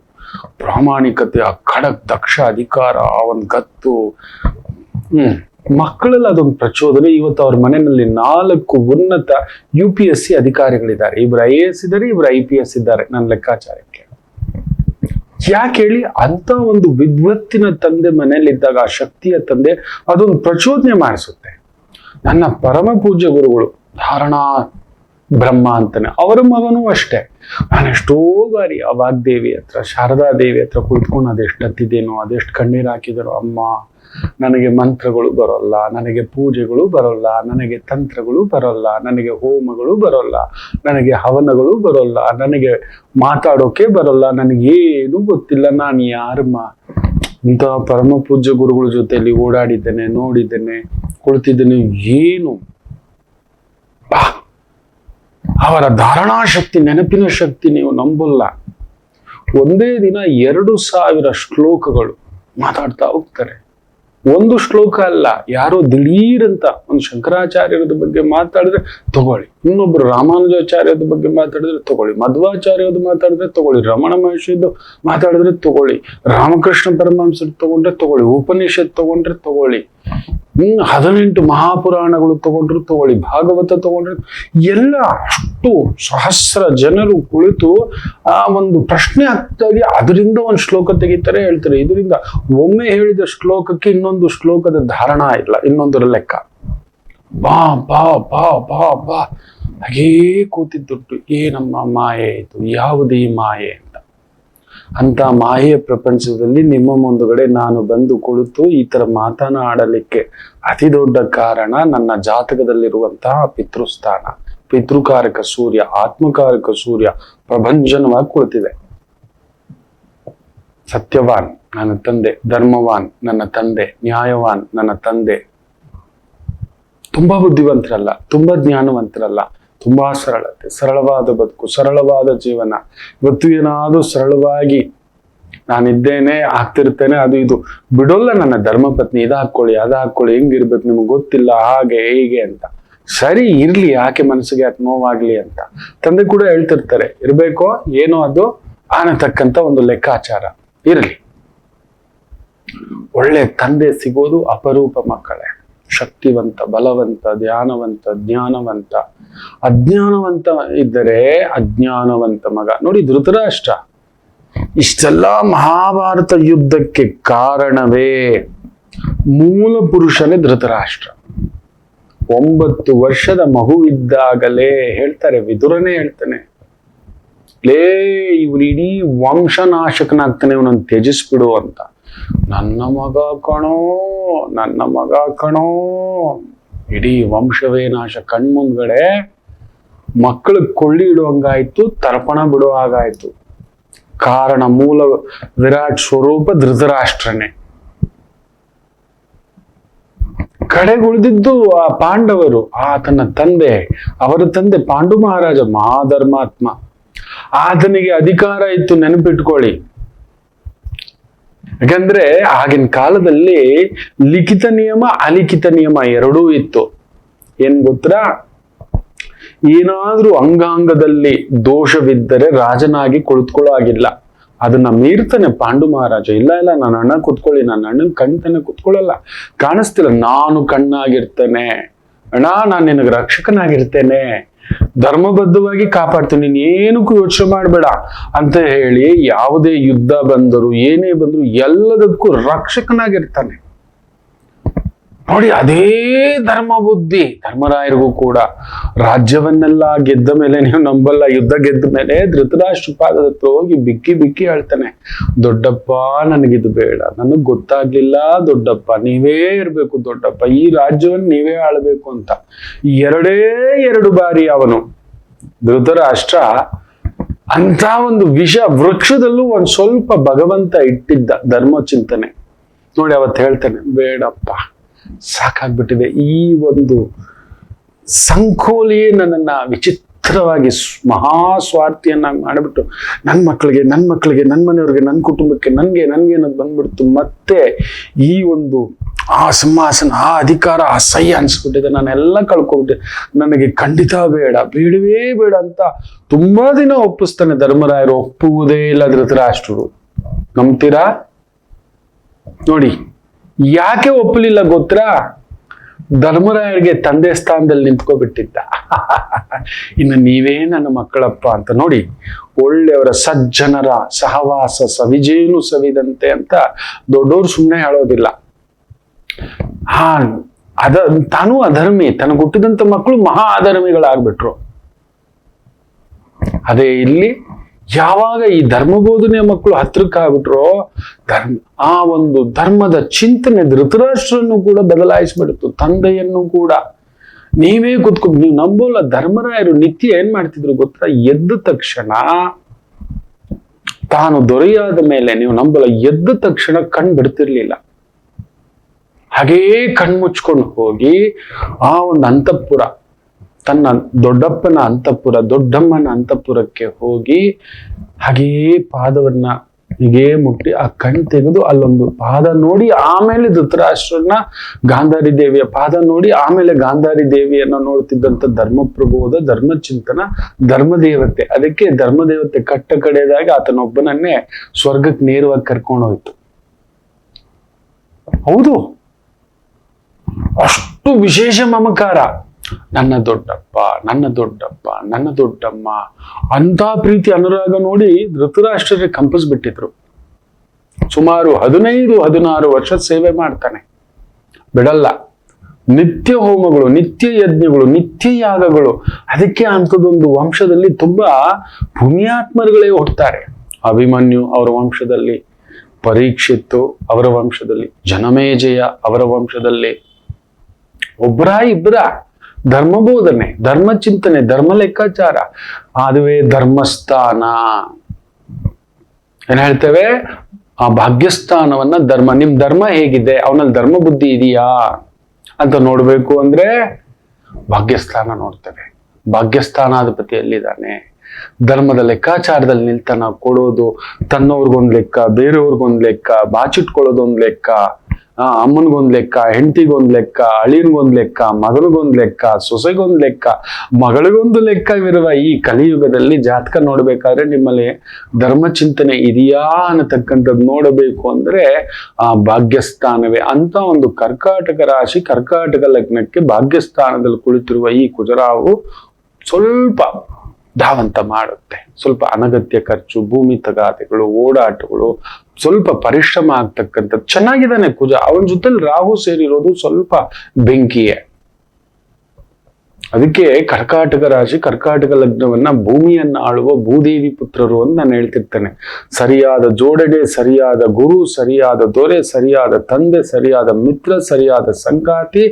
ಪ್ರಾಮಾಣಿಕತೆ, ಆ ಖಡಕ್ ದಕ್ಷ ಅಧಿಕಾರ, ಆ ಒಂದು ಗತ್ತು, ಮಕ್ಕಳಲ್ಲಿ ಅದೊಂದು ಪ್ರಚೋದನೆ. ಇವತ್ತು ಅವ್ರ ಮನೆಯಲ್ಲಿ 4 ಉನ್ನತ UPSC ಅಧಿಕಾರಿಗಳಿದ್ದಾರೆ. ಇಬ್ರು IAS ಇದ್ದಾರೆ, ಇಬ್ರು IPS ಇದ್ದಾರೆ ನನ್ನ ಲೆಕ್ಕಾಚಾರಕ್ಕೆ. ಯಾಕೆ ಹೇಳಿ? ಅಂತ ಒಂದು ವಿದ್ವತ್ತಿನ ತಂದೆ ಮನೆಯಲ್ಲಿದ್ದಾಗ, ಆ ಶಕ್ತಿಯ ತಂದೆ ಅದೊಂದು ಪ್ರಚೋದನೆ ಮಾಡಿಸುತ್ತೆ. ನನ್ನ ಪರಮ ಪೂಜ್ಯ ಗುರುಗಳು ಧಾರಣಾ ಬ್ರಹ್ಮ ಅಂತಾನೆ, ಅವರ ಮಗನೂ ಅಷ್ಟೇ. ನಾನು ಎಷ್ಟೋ ಬಾರಿ ಆ ವಾಗ್ದೇವಿ ಹತ್ರ, ಶಾರದಾ ದೇವಿ ಹತ್ರ ಕುಳಿತುಕೊಂಡು ಅದೆಷ್ಟು ಹತ್ತಿದ್ದೇನೋ, ಅದೆಷ್ಟು ಕಣ್ಣೀರು ಹಾಕಿದರೋ. ಅಮ್ಮ, ನನಗೆ ಮಂತ್ರಗಳು ಬರೋಲ್ಲ, ನನಗೆ ಪೂಜೆಗಳು ಬರೋಲ್ಲ, ನನಗೆ ತಂತ್ರಗಳು ಬರೋಲ್ಲ, ನನಗೆ ಹೋಮಗಳು ಬರೋಲ್ಲ, ನನಗೆ ಹವನಗಳು ಬರೋಲ್ಲ, ನನಗೆ ಮಾತಾಡೋಕೆ ಬರೋಲ್ಲ, ನನಗೇನು ಗೊತ್ತಿಲ್ಲ, ನಾನು ಯಾರಮ್ಮ. ಇಂಥ ಪರಮ ಪೂಜ್ಯ ಗುರುಗಳ ಜೊತೆಯಲ್ಲಿ ಓಡಾಡಿದ್ದೇನೆ, ನೋಡಿದ್ದೇನೆ, ಕುಳಿತಿದ್ದೇನೆ. ಏನು ಅವರ ಧಾರಣಾ ಶಕ್ತಿ, ನೆನಪಿನ ಶಕ್ತಿ ನೀವು ನಂಬಲ್ಲ. ಒಂದೇ ದಿನ 2000 ಶ್ಲೋಕಗಳು ಮಾತಾಡ್ತಾ ಹೋಗ್ತಾರೆ. ಒಂದು ಶ್ಲೋಕ ಅಲ್ಲ, ಯಾರೋ ದಿಢೀರಂತ ಒಂದು ಶಂಕರಾಚಾರ್ಯರದ ಬಗ್ಗೆ ಮಾತಾಡಿದ್ರೆ ತಗೊಳ್ಳಿ, ಇನ್ನೊಬ್ರು ರಾಮಾನುಜಾಚಾರ್ಯದ ಬಗ್ಗೆ ಮಾತಾಡಿದ್ರೆ ತಗೊಳ್ಳಿ, ಮಧ್ವಾಚಾರ್ಯದ ಮಾತಾಡಿದ್ರೆ ತಗೊಳ್ಳಿ, ರಮಣ ಮಹರ್ಷಿದ್ದು ಮಾತಾಡಿದ್ರೆ ತಗೊಳ್ಳಿ, ರಾಮಕೃಷ್ಣ ಪರಮಹಂಸರು ತಗೊಂಡ್ರೆ ತಗೊಳ್ಳಿ, ಉಪನಿಷತ್ ತಗೊಂಡ್ರೆ ತಗೊಳ್ಳಿ, 18 ಮಹಾಪುರಾಣಗಳು ತಗೊಂಡ್ರು ತಗೊಳ್ಳಿ, ಭಾಗವತ ತಗೊಂಡ್ರೆ ಎಲ್ಲ. ಅಷ್ಟು ಸಹಸ್ರ ಜನರು ಕುಳಿತು ಆ ಒಂದು ಪ್ರಶ್ನೆ ಆಗ್ತಾಗಿ ಅದರಿಂದ ಒಂದು ಶ್ಲೋಕ ತೆಗಿತಾರೆ, ಹೇಳ್ತಾರೆ. ಇದರಿಂದ ಒಮ್ಮೆ ಹೇಳಿದ ಶ್ಲೋಕಕ್ಕೆ ಇನ್ನೊಂದು ಶ್ಲೋಕದ ಧಾರಣ ಇಲ್ಲ, ಇನ್ನೊಂದರ ಲೆಕ್ಕ. ಬಾ ಬಾ ಬಾ ಬಾ ಬಾ ಹಾಗೇ ಕೂತಿದ್ದುಟ್ಟು, ಏನಮ್ಮ ಮಾಯೆ ಇದು, ಯಾವುದೇ ಮಾಯೆ ಅಂತ. ಅಂತ ಮಾಯೆಯ ಪ್ರಪಂಚದಲ್ಲಿ ನಿಮ್ಮ ಮುಂದುಗಡೆ ನಾನು ಬಂದು ಕುಳಿತು ಈ ತರ ಮಾತನಾಡಲಿಕ್ಕೆ ಅತಿ ದೊಡ್ಡ ಕಾರಣ ನನ್ನ ಜಾತಕದಲ್ಲಿರುವಂತಹ ಪಿತೃಸ್ಥಾನ, ಪಿತೃಕಾರಕ ಸೂರ್ಯ, ಆತ್ಮಕಾರಕ ಸೂರ್ಯ ಪ್ರಭಂಜನವಾಗಿ ಕುಳಿತಿದೆ. ಸತ್ಯವಾನ್ ನನ್ನ ತಂದೆ, ಧರ್ಮವಾನ್ ನನ್ನ ತಂದೆ, ನ್ಯಾಯವಾನ್ ನನ್ನ ತಂದೆ. ತುಂಬಾ ಬುದ್ಧಿವಂತರಲ್ಲ, ತುಂಬಾ ಜ್ಞಾನವಂತರಲ್ಲ, ತುಂಬಾ ಸರಳತೆ, ಸರಳವಾದ ಬದುಕು, ಸರಳವಾದ ಜೀವನ. ಇವತ್ತು ಏನಾದ್ರೂ ಸರಳವಾಗಿ ನಾನಿದ್ದೇನೆ, ಆಗ್ತಿರ್ತೇನೆ, ಅದು ಇದು ಬಿಡೋಲ್ಲ ನನ್ನ ಧರ್ಮಪತ್ನಿ. ಇದು ಹಾಕೊಳ್ಳಿ, ಅದು ಹಾಕೊಳ್ಳಿ, ಹೆಂಗಿರ್ಬೇಕು ನಿಮ್ಗೆ ಗೊತ್ತಿಲ್ಲ, ಹಾಗೆ ಹೀಗೆ ಅಂತ. ಸರಿ ಇರ್ಲಿ, ಯಾಕೆ ಮನಸ್ಸಿಗೆ ಯಾಕೆ ನೋವಾಗ್ಲಿ ಅಂತ ತಂದೆ ಕೂಡ ಹೇಳ್ತಿರ್ತಾರೆ. ಇರ್ಬೇಕೋ ಏನೋ ಅದು ಆನತಕ್ಕಂತ ಒಂದು ಲೆಕ್ಕಾಚಾರ ಇರಲಿ. ಒಳ್ಳೆ ತಂದೆ ಸಿಗೋದು ಅಪರೂಪ ಮಕ್ಕಳೇ. ಶಕ್ತಿವಂತ, ಬಲವಂತ, ಧ್ಯಾನವಂತ, ಜ್ಞಾನವಂತ. ಅಜ್ಞಾನವಂತ ಇದ್ದರೆ ಅಜ್ಞಾನವಂತ ಮಗ. ನೋಡಿ, ಧೃತರಾಷ್ಟ್ರ ಇಷ್ಟೆಲ್ಲ ಮಹಾಭಾರತ ಯುದ್ಧಕ್ಕೆ ಕಾರಣವೇ ಮೂಲ ಪುರುಷನೇ ಧೃತರಾಷ್ಟ್ರ. 9 ವರ್ಷದ ಮಗುವಿದ್ದಾಗಲೇ ಹೇಳ್ತಾರೆ, ವಿದುರನೇ ಹೇಳ್ತಾನೆ, ಲೇ ಇವ್ರು ಇಡೀ ವಂಶನಾಶಕನಾಗ್ತಾನೆ, ಇವನನ್ನು ತ್ಯಜಿಸ್ಬಿಡು ಅಂತ. ನನ್ನ ಮಗ ಕಣೋ, ನನ್ನ ಮಗ ಕಣೋ, ಇಡೀ ವಂಶವೇ ನಾಶ. ಕಣ್ಮುಂದ್ಗಡೆ ಮಕ್ಕಳು ಕೊಳ್ಳಿ ಇಡುವಂಗಾಯ್ತು, ತರ್ಪಣ ಬಿಡೋ ಹಾಗಾಯ್ತು. ಕಾರಣ ಮೂಲ ವಿರಾಟ್ ಸ್ವರೂಪ ಧೃತರಾಷ್ಟ್ರನೇ. ಕಡೆಗುಳಿದಿದ್ದು ಆ ಪಾಂಡವರು, ಆತನ ತಂದೆ, ಅವರ ತಂದೆ ಪಾಂಡು ಮಹಾರಾಜ ಮಹಾಧರ್ಮಾತ್ಮ. ಆತನಿಗೆ ಅಧಿಕಾರ ಇತ್ತು, ನೆನಪಿಟ್ಕೊಳ್ಳಿ. ಯಾಕಂದ್ರೆ ಆಗಿನ ಕಾಲದಲ್ಲಿ ಲಿಖಿತ ನಿಯಮ ಅಲಿಖಿತ ನಿಯಮ ಎರಡೂ ಇತ್ತು. ಏನ್ ಗೊತ್ತಾ? ಏನಾದ್ರೂ ಅಂಗಾಂಗದಲ್ಲಿ ದೋಷವಿದ್ದರೆ ರಾಜನಾಗಿ ಕುಳಿತುಕೊಳ್ಳೋ ಆಗಿಲ್ಲ. ಅದನ್ನ ಮೀರ್ತಾನೆ ಪಾಂಡು ಮಹಾರಾಜ. ಇಲ್ಲ ಇಲ್ಲ, ನನ್ನ ಅಣ್ಣ ಕುತ್ಕೊಳ್ಳಿ, ನನ್ನ ಅಣ್ಣನ ಕಣ್ತಾನೆ ಕುತ್ಕೊಳ್ಳಲ್ಲ, ಕಾಣಿಸ್ತಿಲ್ಲ, ನಾನು ಕಣ್ಣಾಗಿರ್ತೇನೆ ಅಣ್ಣ, ನಾನು ನಿನಗೆ ರಕ್ಷಕನಾಗಿರ್ತೇನೆ, ಧರ್ಮಬದ್ಧವಾಗಿ ಕಾಪಾಡ್ತೀನಿ, ನೀನ್ ಏನಕ್ಕೂ ಯೋಚನೆ ಮಾಡಬೇಡ ಅಂತ ಹೇಳಿ ಯಾವುದೇ ಯುದ್ಧ ಬಂದರು ಏನೇ ಬಂದ್ರು ಎಲ್ಲದಕ್ಕೂ ರಕ್ಷಕನಾಗಿರ್ತಾನೆ. ನೋಡಿ, ಅದೇ ಧರ್ಮ ಬುದ್ಧಿ ಧರ್ಮರಾಯರಿಗೂ ಕೂಡ. ರಾಜ್ಯವನ್ನೆಲ್ಲ ಗೆದ್ದ ಮೇಲೆ, ನೀವು ನಂಬಲ್ಲ, ಯುದ್ಧ ಗೆದ್ದ ಮೇಲೆ ಧೃತರಾಷ್ಟ್ರ ಪಾದದ ಹತ್ರ ಹೋಗಿ ಬಿಕ್ಕಿ ಬಿಕ್ಕಿ ಹೇಳ್ತಾನೆ, ದೊಡ್ಡಪ್ಪ ನನಗಿದು ಬೇಡ, ನನಗ್ ಗೊತ್ತಾಗ್ಲಿಲ್ಲ ದೊಡ್ಡಪ್ಪ, ನೀವೇ ಇರ್ಬೇಕು ದೊಡ್ಡಪ್ಪ, ಈ ರಾಜ್ಯವನ್ನು ನೀವೇ ಆಳ್ಬೇಕು ಅಂತ. ಎರಡು ಬಾರಿ ಅವನು ಧೃತರಾಷ್ಟ್ರ ಅಂತ ಒಂದು ವಿಷ ವೃಕ್ಷದಲ್ಲೂ ಒಂದ್ ಸ್ವಲ್ಪ ಭಗವಂತ ಇಟ್ಟಿದ್ದ ಧರ್ಮ ಚಿಂತನೆ ನೋಡಿ. ಅವತ್ತು ಹೇಳ್ತಾನೆ, ಬೇಡಪ್ಪ ಸಾಕಾಗ್ಬಿಟ್ಟಿದೆ, ಈ ಒಂದು ಸಂಕೋಲೆಯೇ ನನ್ನನ್ನ ವಿಚಿತ್ರವಾಗಿ ಮಹಾಸ್ವಾರ್ಥಿಯನ್ನಾಗಿ ಮಾಡಿಬಿಟ್ಟು ನನ್ನ ಮಕ್ಕಳಿಗೆ, ನನ್ನ ಮನೆಯವ್ರಿಗೆ, ನನ್ನ ಕುಟುಂಬಕ್ಕೆ, ನನ್ಗೆ ಅನ್ನೋದು ಬಂದ್ಬಿಡ್ತು. ಮತ್ತೆ ಈ ಒಂದು ಆ ಸಿಂಹಾಸನ, ಆ ಅಧಿಕಾರ ಅಸಹ್ಯ ಅನ್ಸ್ಬಿಟ್ಟಿದೆ, ನಾನೆಲ್ಲ ಕಳ್ಕೊಬಿಟ್ಟೆ, ನನಗೆ ಖಂಡಿತ ಬೇಡವೇ ಬೇಡ ಅಂತ ತುಂಬಾ ದಿನ ಒಪ್ಪಿಸ್ತಾನೆ ಧರ್ಮರಾಯರು. ಒಪ್ಪುವುದೇ ಇಲ್ಲ ಧೃತರಾಷ್ಟ್ರರು. ನಂಬ್ತೀರಾ? ನೋಡಿ, ಯಾಕೆ ಒಪ್ಪಲಿಲ್ಲ ಗೊತ್ತಾ? ಧರ್ಮರಾಯರಿಗೆ ತಂದೆ ಸ್ಥಾನದಲ್ಲಿ ನಿಂತ್ಕೊಬಿಟ್ಟಿದ್ದ. ಇನ್ನು ನೀವೇ ನನ್ನ ಮಕ್ಕಳಪ್ಪ ಅಂತ. ನೋಡಿ, ಒಳ್ಳೆಯವರ ಸಜ್ಜನರ ಸಹವಾಸ ಸವಿಜೇನು ಸವಿದಂತೆ ಅಂತ ದೊಡ್ಡವರು ಸುಮ್ಮನೆ ಹೇಳೋದಿಲ್ಲ. ತಾನು ಅಧರ್ಮಿ, ತನಗೆ ಹುಟ್ಟಿದಂತ ಮಕ್ಕಳು ಮಹಾ ಅಧರ್ಮಿಗಳಾಗ್ಬಿಟ್ರು. ಅದೇ ಇಲ್ಲಿ ಯಾವಾಗ ಈ ಧರ್ಮಬೋಧನೆಯ ಮಕ್ಕಳು ಹತ್ರಕ್ಕಾಗ್ಬಿಟ್ರೋ, ಆ ಒಂದು ಧರ್ಮದ ಚಿಂತನೆ ಧೃತರಾಷ್ಟ್ರನ್ನು ಕೂಡ ಬದಲಾಯಿಸ್ಬಿಡ್ತು, ತಂದೆಯನ್ನು ಕೂಡ. ನೀವೇ ಕೂತ್ಕೊಂಡು, ನೀವು ನಂಬೋಲ್ಲ, ಧರ್ಮರಾಯರು ನಿತ್ಯ ಏನ್ ಮಾಡ್ತಿದ್ರು ಗೊತ್ತಾ? ಎದ್ದ ತಕ್ಷಣ, ತಾನು ದೊರೆಯಾದ ಮೇಲೆ, ನೀವು ನಂಬಲ್ಲ, ಎದ್ದ ತಕ್ಷಣ ಕಣ್ ಬಿಡ್ತಿರ್ಲಿಲ್ಲ. ಹಾಗೇ ಕಣ್ಮುಚ್ಕೊಂಡು ಹೋಗಿ ಆ ಒಂದು ಅಂತಃಪುರ, ತನ್ನ ದೊಡ್ಡಪ್ಪನ ಅಂತಃಪುರ, ದೊಡ್ಡಮ್ಮನ ಅಂತಃಪುರಕ್ಕೆ ಹೋಗಿ ಹಾಗೇ ಪಾದವನ್ನ ಹೀಗೇ ಮುಟ್ಟಿ ಆ ಕಣ್ ತೆಗೆದು ಅಲ್ಲೊಂದು ಪಾದ ನೋಡಿ, ಆಮೇಲೆ ಧೃತರಾಷ್ಟ್ರನ ಗಾಂಧಾರಿ ದೇವಿಯ ಪಾದ ನೋಡಿ, ಆಮೇಲೆ ಗಾಂಧಾರಿ ದೇವಿಯನ್ನ ನೋಡ್ತಿದ್ದಂತ ಧರ್ಮಪ್ರಬೋಧ, ಧರ್ಮಚಿಂತನ, ಧರ್ಮದೇವತೆ. ಅದಕ್ಕೆ ಧರ್ಮದೇವತೆ ಕಟ್ಟ ಕಡೆದಾಗ ಆತನೊಬ್ಬನನ್ನೇ ಸ್ವರ್ಗಕ್ಕೆ ನೇರವಾಗಿ ಕರ್ಕೊಂಡು ಹೋಯ್ತು. ಹೌದು, ಅಷ್ಟು ವಿಶೇಷ ಮಮಕಾರ. ನನ್ನ ದೊಡ್ಡಪ್ಪ, ನನ್ನ ದೊಡ್ಡಪ್ಪ, ನನ್ನ ದೊಡ್ಡಮ್ಮ ಅಂತ ಪ್ರೀತಿ ಅನುರಾಗ ನೋಡಿ ಧೃತರಾಷ್ಟ್ರರಿಗೆ ಕಂಪಿಸ್ಬಿಟ್ಟಿದ್ರು. ಸುಮಾರು 15-16 ವರ್ಷ ಸೇವೆ ಮಾಡ್ತಾನೆ, ಬಿಡಲ್ಲ. ನಿತ್ಯ ಹೋಮಗಳು, ನಿತ್ಯ ಯಜ್ಞಗಳು, ನಿತ್ಯ ಯಾಗಗಳು. ಅದಕ್ಕೆ ಅಂಥದ್ದೊಂದು ವಂಶದಲ್ಲಿ ತುಂಬಾ ಪುಣ್ಯಾತ್ಮರುಗಳೇ ಹುಟ್ಟುತ್ತಾರೆ. ಅಭಿಮನ್ಯು ಅವರ ವಂಶದಲ್ಲಿ, ಪರೀಕ್ಷಿತ್ತು ಅವರ ವಂಶದಲ್ಲಿ, ಜನಮೇಜಯ ಅವರ ವಂಶದಲ್ಲಿ. ಇಬ್ಬರ ಧರ್ಮಬೋಧನೆ, ಧರ್ಮಚಿಂತನೆ, ಧರ್ಮ ಲೆಕ್ಕಾಚಾರ. ಅದುವೇ ಧರ್ಮಸ್ಥಾನ. ಏನ್ ಹೇಳ್ತೇವೆ? ಆ ಭಾಗ್ಯಸ್ಥಾನವನ್ನ ಧರ್ಮ, ನಿಮ್ ಧರ್ಮ ಹೇಗಿದೆ, ಅವನಲ್ಲಿ ಧರ್ಮ ಬುದ್ಧಿ ಇದೆಯಾ ಅಂತ ನೋಡ್ಬೇಕು ಅಂದ್ರೆ ಭಾಗ್ಯಸ್ಥಾನ ನೋಡ್ತೇವೆ. ಭಾಗ್ಯಸ್ಥಾನಾಧಿಪತಿ ಎಲ್ಲಿದ್ದಾನೆ? ಧರ್ಮದ ಲೆಕ್ಕಾಚಾರದಲ್ಲಿ ನಿಲ್ತಾನ ಕೊಡೋದು, ತನ್ನವ್ರಿಗೊಂದ್ ಲೆಕ್ಕ, ಬೇರೆಯವ್ರಿಗೊಂದ್ ಲೆಕ್ಕ, ಬಾಚಿಟ್ಕೊಳ್ಳೋದೊಂದ್ ಲೆಕ್ಕ, ಅಮ್ಮನಿಗೊಂದ್ ಲೆಕ್ಕ, ಹೆಂಡತಿಗೊಂದ್ ಲೆಕ್ಕ, ಅಳಿಯನ್ಗೊಂದ್ ಲೆಕ್ಕ, ಮಗನಿಗೊಂದ್ ಲೆಕ್ಕ, ಸೊಸೆಗೊಂದ್ ಲೆಕ್ಕ, ಮಗಳಿಗೊಂದು ಲೆಕ್ಕವಿರುವ ಈ ಕಲಿಯುಗದಲ್ಲಿ ಜಾತಕ ನೋಡ್ಬೇಕಾದ್ರೆ ನಿಮ್ಮಲ್ಲಿ ಧರ್ಮಚಿಂತನೆ ಇದೆಯಾ ಅನ್ನತಕ್ಕಂಥದ್ದು ನೋಡಬೇಕು ಅಂದ್ರೆ ಆ ಭಾಗ್ಯಸ್ಥಾನವೇ. ಅಂತ ಒಂದು ಕರ್ಕಾಟಕ ರಾಶಿ, ಕರ್ಕಾಟಕ ಲಗ್ನಕ್ಕೆ ಭಾಗ್ಯಸ್ಥಾನದಲ್ಲಿ ಕುಳಿತಿರುವ ಈ ಕುಜರಾವು ಸ್ವಲ್ಪ ಧಾವಂತ ಮಾಡುತ್ತೆ. ಸ್ವಲ್ಪ ಅನಗತ್ಯ ಖರ್ಚು, ಭೂಮಿ ತಗಾದೆಗಳು, ಓಡಾಟಗಳು, ಸ್ವಲ್ಪ ಪರಿಶ್ರಮ ಆಗ್ತಕ್ಕಂಥದ್ದು. ಚೆನ್ನಾಗಿದ್ದಾನೆ ಕುಜ, ಅವನ ಜೊತೆಲಿ ರಾಹು ಸೇರಿರೋದು ಸ್ವಲ್ಪ ಬೆಂಕಿಯೇ. ಅದಕ್ಕೆ ಕರ್ಕಾಟಕ ರಾಶಿ, ಕರ್ಕಾಟಕ ಲಗ್ನವನ್ನ ಭೂಮಿಯನ್ನ ಆಳುವ ಭೂದೇವಿ ಪುತ್ರರು ಅಂತ ನಾನು ಹೇಳ್ತಿರ್ತೇನೆ. ಸರಿಯಾದ ಜೋಡಣೆ, ಸರಿಯಾದ ಗುರು, ಸರಿಯಾದ ದೊರೆ, ಸರಿಯಾದ ತಂದೆ, ಸರಿಯಾದ ಮಿತ್ರ, ಸರಿಯಾದ ಸಂಗಾತಿ,